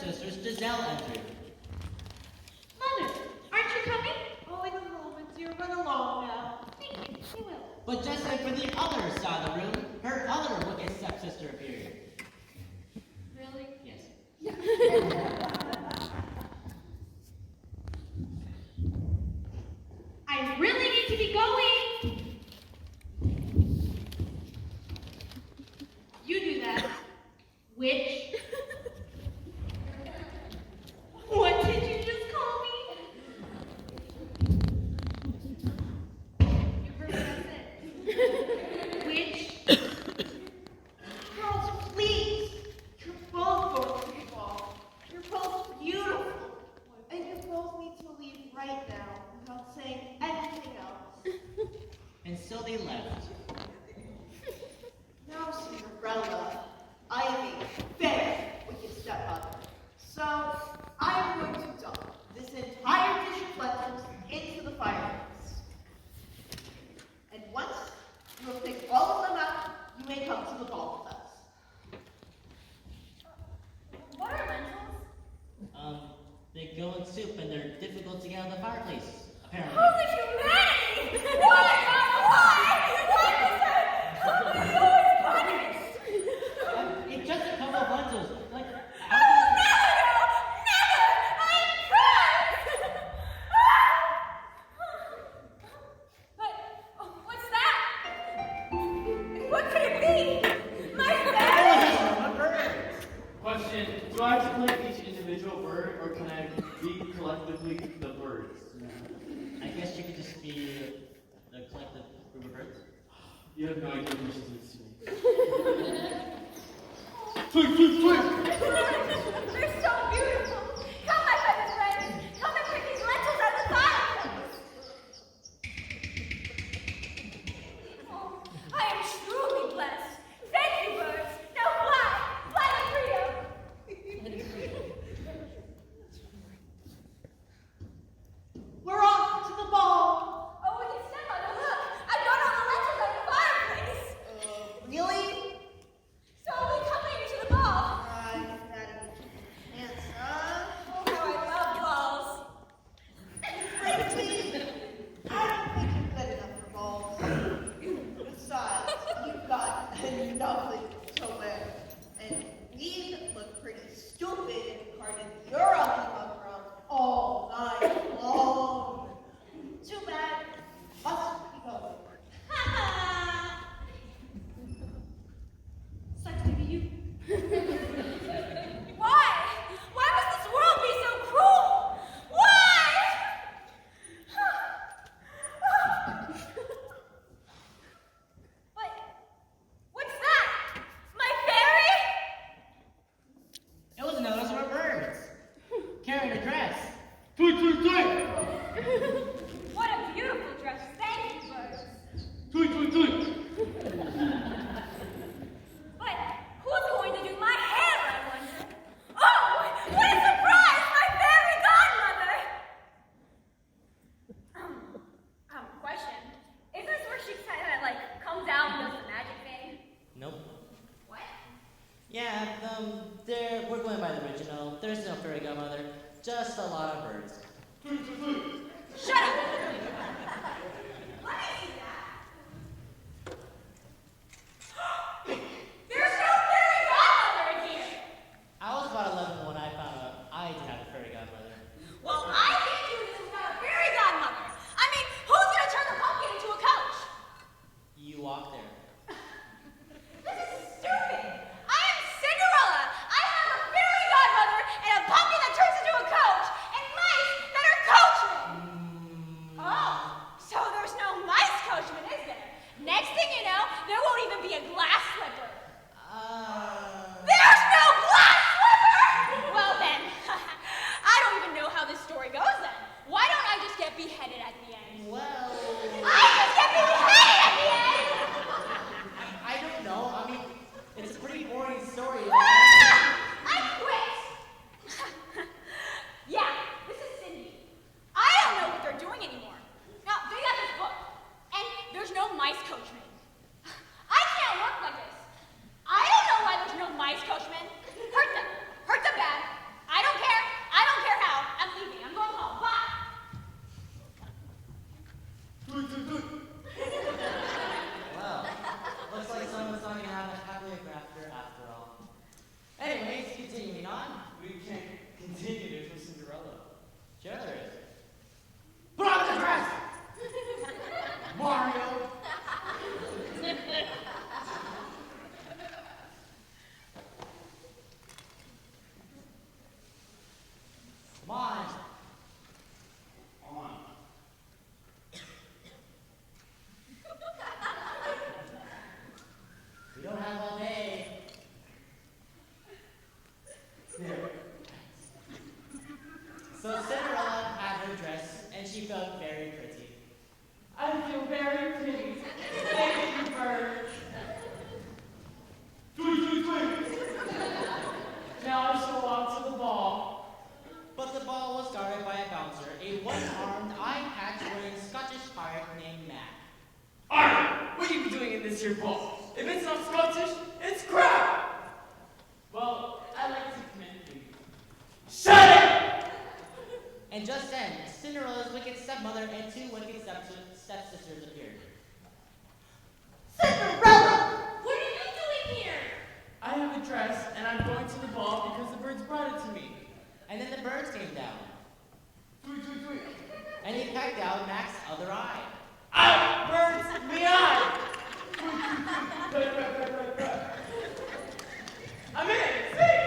stepsisters Giselle entered. Mother, aren't you coming? Oh, in a moment, dear. Run along now. Thank you, I will. But just then from the other side of the room, her other wicked stepsister appeared. Really? Yes. I really need to be going. You do that. Witch. What did you just call me? You heard what I said. Witch. Girls, please. You're both going to fall. You're both beautiful. And you both need to leave right now without saying anything else. And so they left. Now, Cinderella, I am a very wicked stepmother. So, I'm going to dump this entire dish of lentils into the fireplace. And once you have picked all of them out, you may come to the ball with us. What are lentils? They go in soup and they're difficult to get out of the fireplace, apparently. Holy humanity! Why? Why was that? How am I always punished? It's just a couple of lentils. Like, Oh, never! Never! I am cursed! But, what's that? What could it be? My fairy! Question, do I have to collect each individual bird, or can I be collectively the birds? I guess you could just be the collective group of birds. You have no idea who this is to me. They're so beautiful! Come, my feathered friends! Come and pick these lentils out of the fireplace! Oh, I am truly blessed. Thank you, birds. Now fly! Fly to freedom! We're off to the ball. Oh, we can step on it. Look! I got all the lentils out of the fireplace! Really? So are we coming to the ball? Handsome. Oh, how I love balls! Frankly, I don't think you're good enough for balls. Besides, you've got nothing to wear. And we look pretty stupid carting your ugly mug around all night long. Too bad. Must be going. Sucks to be you. Why? Why must this world be so cruel? Why? But what's that? My fairy? It was notice of our birds. Carrying a dress. What a beautiful dress. Thank you, birds. But who's going to do my hair, I wonder? Oh, what a surprise! My fairy godmother! Question. Is this where she kind of like comes out and does the magic thing? Nope. What? Yeah, we're going by the original. There's no fairy godmother, just a lot of birds. Shut up! Let me see that. There's no fairy godmother in here! I was about 11 when I found out I did have a fairy godmother. Well, I can't do this without a fairy godmother. I mean, who's gonna turn the pumpkin into a couch? You walk there. This is stupid. I am Cinderella. I have a fairy godmother and a pumpkin that turns into a coach and mice that are coachmen. Oh, I have a dress, and I'm going to the ball because the birds brought it to me. And then the birds came down. Tweet, tweet, tweet. And he pecked out Mac's other eye. Ah! Birds, me eye! I'm in it! See?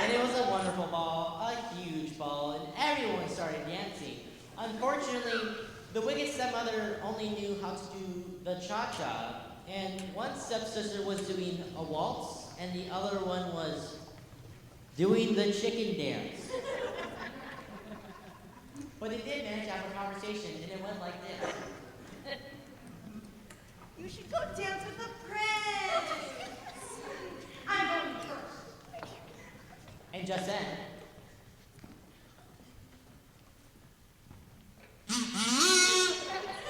And it was a wonderful ball, a huge ball, and everyone started dancing. Unfortunately, the wicked stepmother only knew how to do the cha-cha, and one stepsister was doing a waltz, and the other one was doing the chicken dance. But they did manage to have a conversation, and it went like this. You should go dance with the prince. I'm going first. And just then,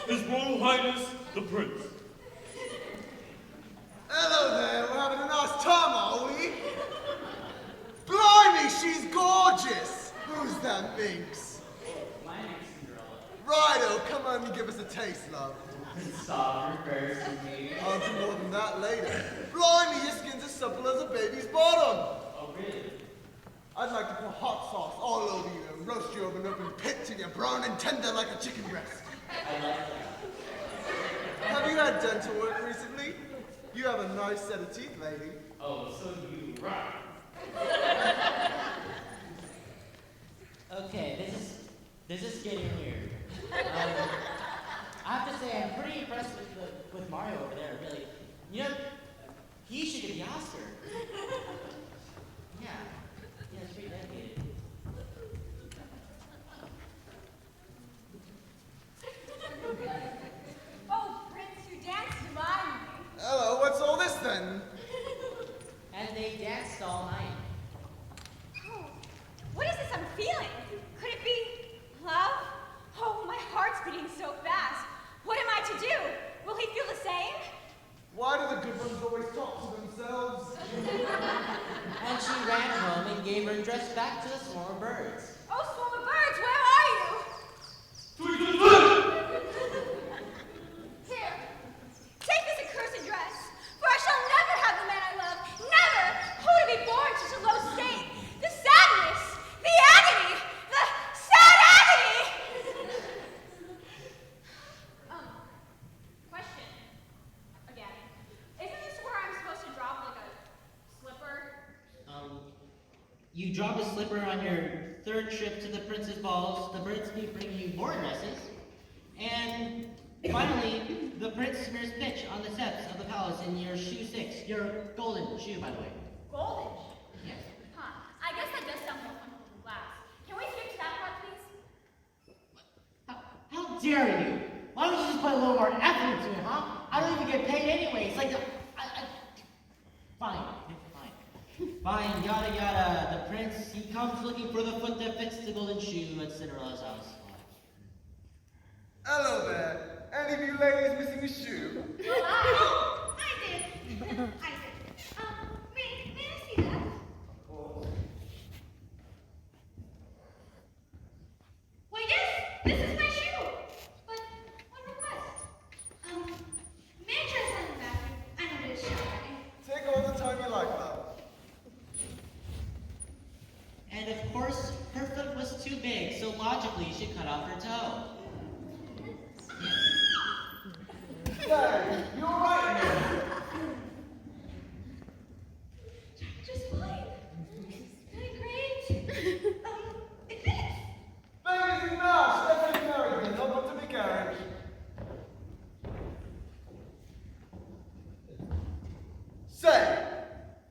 His Royal Highness, the Prince. Hello there, we're having a nice time, are we? Blimey, she's gorgeous! Who's that Binks? My name's Cinderella. Righto, come on and give us a taste, love. Stop your prayers to me. I'll do more than that later. Blimey, your skin's as supple as a baby's bottom. Oh, really? I'd like to pour hot sauce all over you and roast you over an open pit till you're brown and tender like a chicken breast. I like that. Have you had dental work recently? You have a nice set of teeth, lady. Oh, so you rock. okay, this is getting weird. I have to say, I'm pretty impressed with Mario over there, really. You know, he should get the Oscar. Yeah, it's pretty dedicated. Oh, Prince, you danced divinely. Hello, what's all this then? And they danced all night. Oh, what is this I'm feeling? Could it be love? Oh, my heart's beating so fast. What am I to do? Will he feel the same? Why do the good ones always talk to themselves? And she ran home and gave her dress back to the swarm of birds. Oh, swarm of birds, where are you? Here, take this accursed dress, for I shall never have the man I love. Never! Who to be born to such a low state? The sadness, the agony, the sad agony! Question. Again. Isn't this where I'm supposed to drop like a slipper? You drop a slipper on your third trip to the prince's balls, the birds be bringing you more dresses, and finally, the prince smears pitch on the steps of the palace in your shoe 6, your golden shoe, by the way. Golden. Yes. Huh. I guess that does sound more fun than glass. Can we skip to that part, please? How dare you? Why don't you just put a little more effort into it, huh? I don't even get paid anyway. It's like Fine. Fine, yada yada. The prince, he comes looking for the foot that fits the golden shoe at Cinderella's house. Hello there. Any of you ladies missing a shoe? Well, I did. May I see that? Why, yes, this is my shoe. But one request. May I try this on the bathroom? I'm a bit shy. Take all the time you like, love. And of course, her foot was too big, so logically she cut off her toe. Hey, you alright, man? Just fine. Doing great. It fits. Babies and nuts, let's get married again. Help up to the carriage. Say,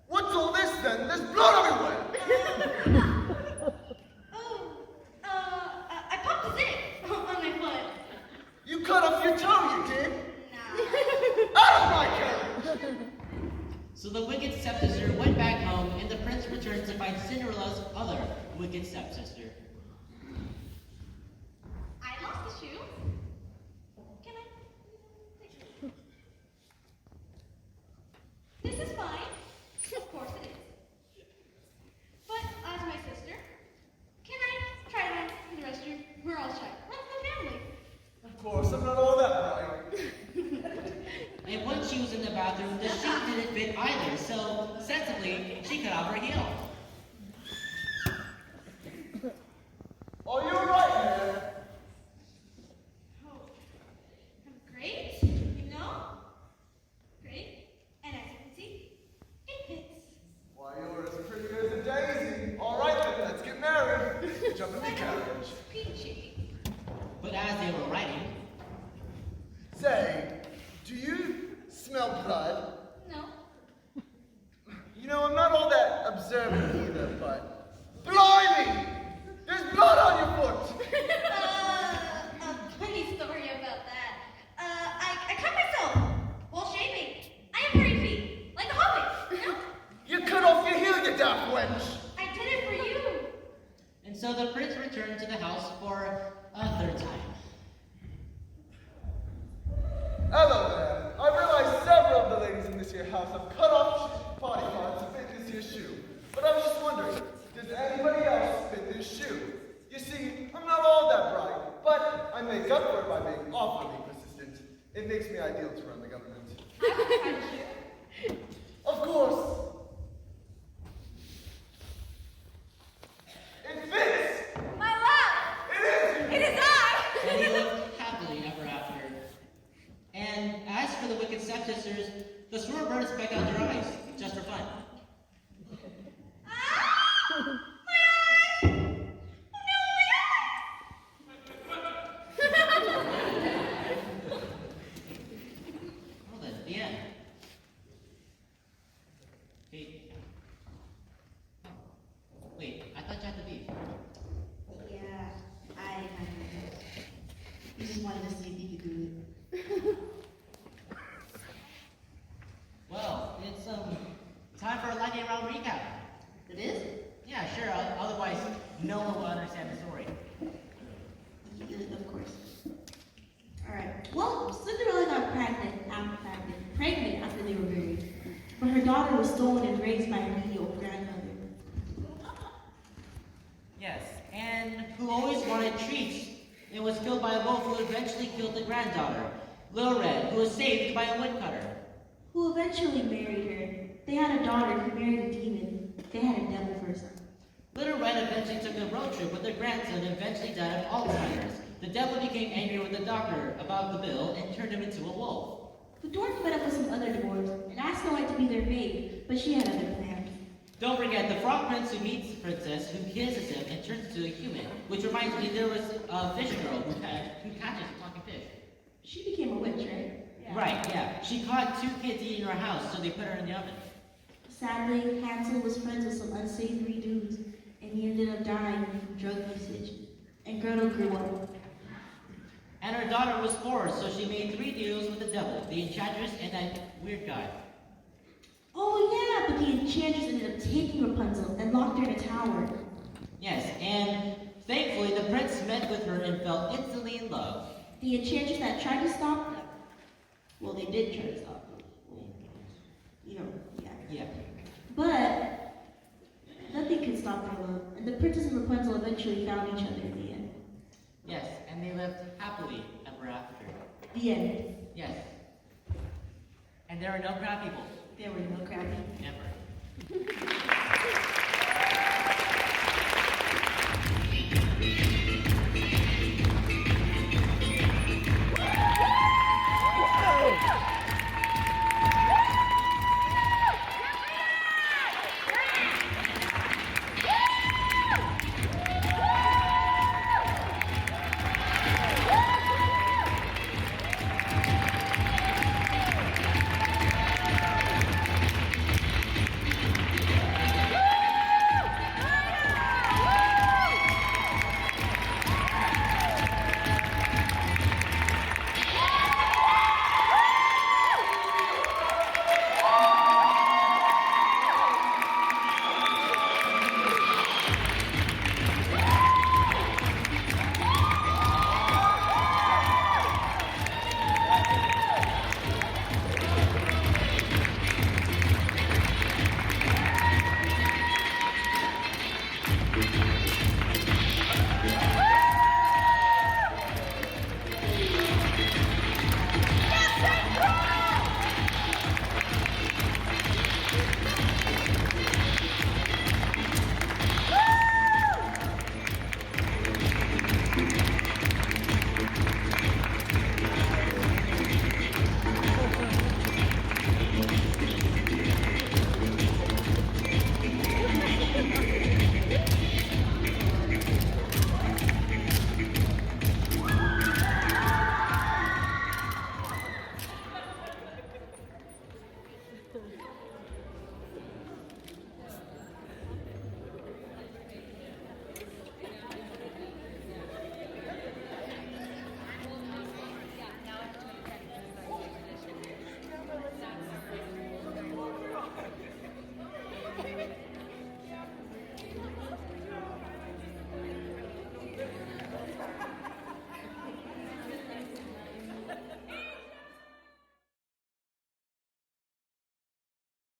what's all this then? There's blood everywhere. I popped this in on my foot. You cut off your toe, you did? Out of my carriage! So the wicked stepsister went back home, and the prince returned to find Cinderella's other wicked stepsister. I lost the shoe. Can I? This is fine. Of course it is. But as my sister, can I try it on in the restroom? We're all shy. Like the family. Of course, I'm not all that bright. And when she was in the bathroom, the shoe didn't fit either, so so sensibly, she cut off her heel. Oh, you're right, man. Oh, I'm great, you know? Great. And as you can see, it fits. Why, you're as pretty as a daisy. All right, then, let's get married. Jump in the carriage. Peachy. But as they were riding, Say, do you smell blood? No. You know, I'm not all that observant either, but... Blimey! There's blood on your foot! A funny story about that. I cut myself while shaving. I have hairy feet, like a hobbit, you know? You cut off your heel, you daft wench! I did it for you. and so the prince returned to the house for a third time. Hello there. I realize several of the ladies in this here house have cut off body parts to fit this here shoe. But I was just wondering, does anybody else fit this shoe? You see, I'm not all that bright, but I make up for it by being awfully persistent. It makes me ideal to run the government. Of course. It fits! My love! It is! It is I! And they lived happily ever after. And as for the wicked stepsisters, the swarm birds pecked out their eyes, just for fun. Well then, the end. Hey. Wait, I thought you had to leave. Yeah, I kind of. You just wanted to see if you could do it. Well, it's time for a lightning round recap. It is? Yeah, sure. Otherwise, no one will understand the story. Of course. Alright. Well, Cinderella got pregnant after they were married. But her daughter was stolen and raised by her needy old grandmother. Yes, and who always wanted treats and was killed by a wolf who eventually killed the granddaughter, Little Red, who was saved by a woodcutter. Who eventually married her. They had a daughter who married a demon. They had a devil for a son. Little Red eventually took a road trip with their grandson and eventually died of Alzheimer's. The devil became angry with the doctor about the bill and turned him into a wolf. The dwarf met up with some other dwarves and asked Snow White to be their maid, but she had other plans. Don't forget the frog prince who meets the princess, who kisses him and turns into a human. Which reminds me, there was a Fishergirl who catches a talking fish. She became a witch, right? Right, yeah. She caught 2 kids eating her house, so they put her in the oven. Sadly, Hansel was friends with some unsavory dudes, and he ended up dying from drug usage. And Gretel grew up. And her daughter was poor, so she made 3 deals with the devil, the enchantress, and that weird guy. Oh yeah, but the enchantress ended up taking Rapunzel and locked her in a tower. Yes, and thankfully the prince met with her and fell instantly in love. The enchantress that tried to stop them. Well, they did try to stop them. Well, you know, yeah. Yeah. But nothing could stop their love, and the princess and Rapunzel eventually found each other in the end. Yes, and they lived happily ever after. The end. Yes. And there are no crab people. There were no crab people.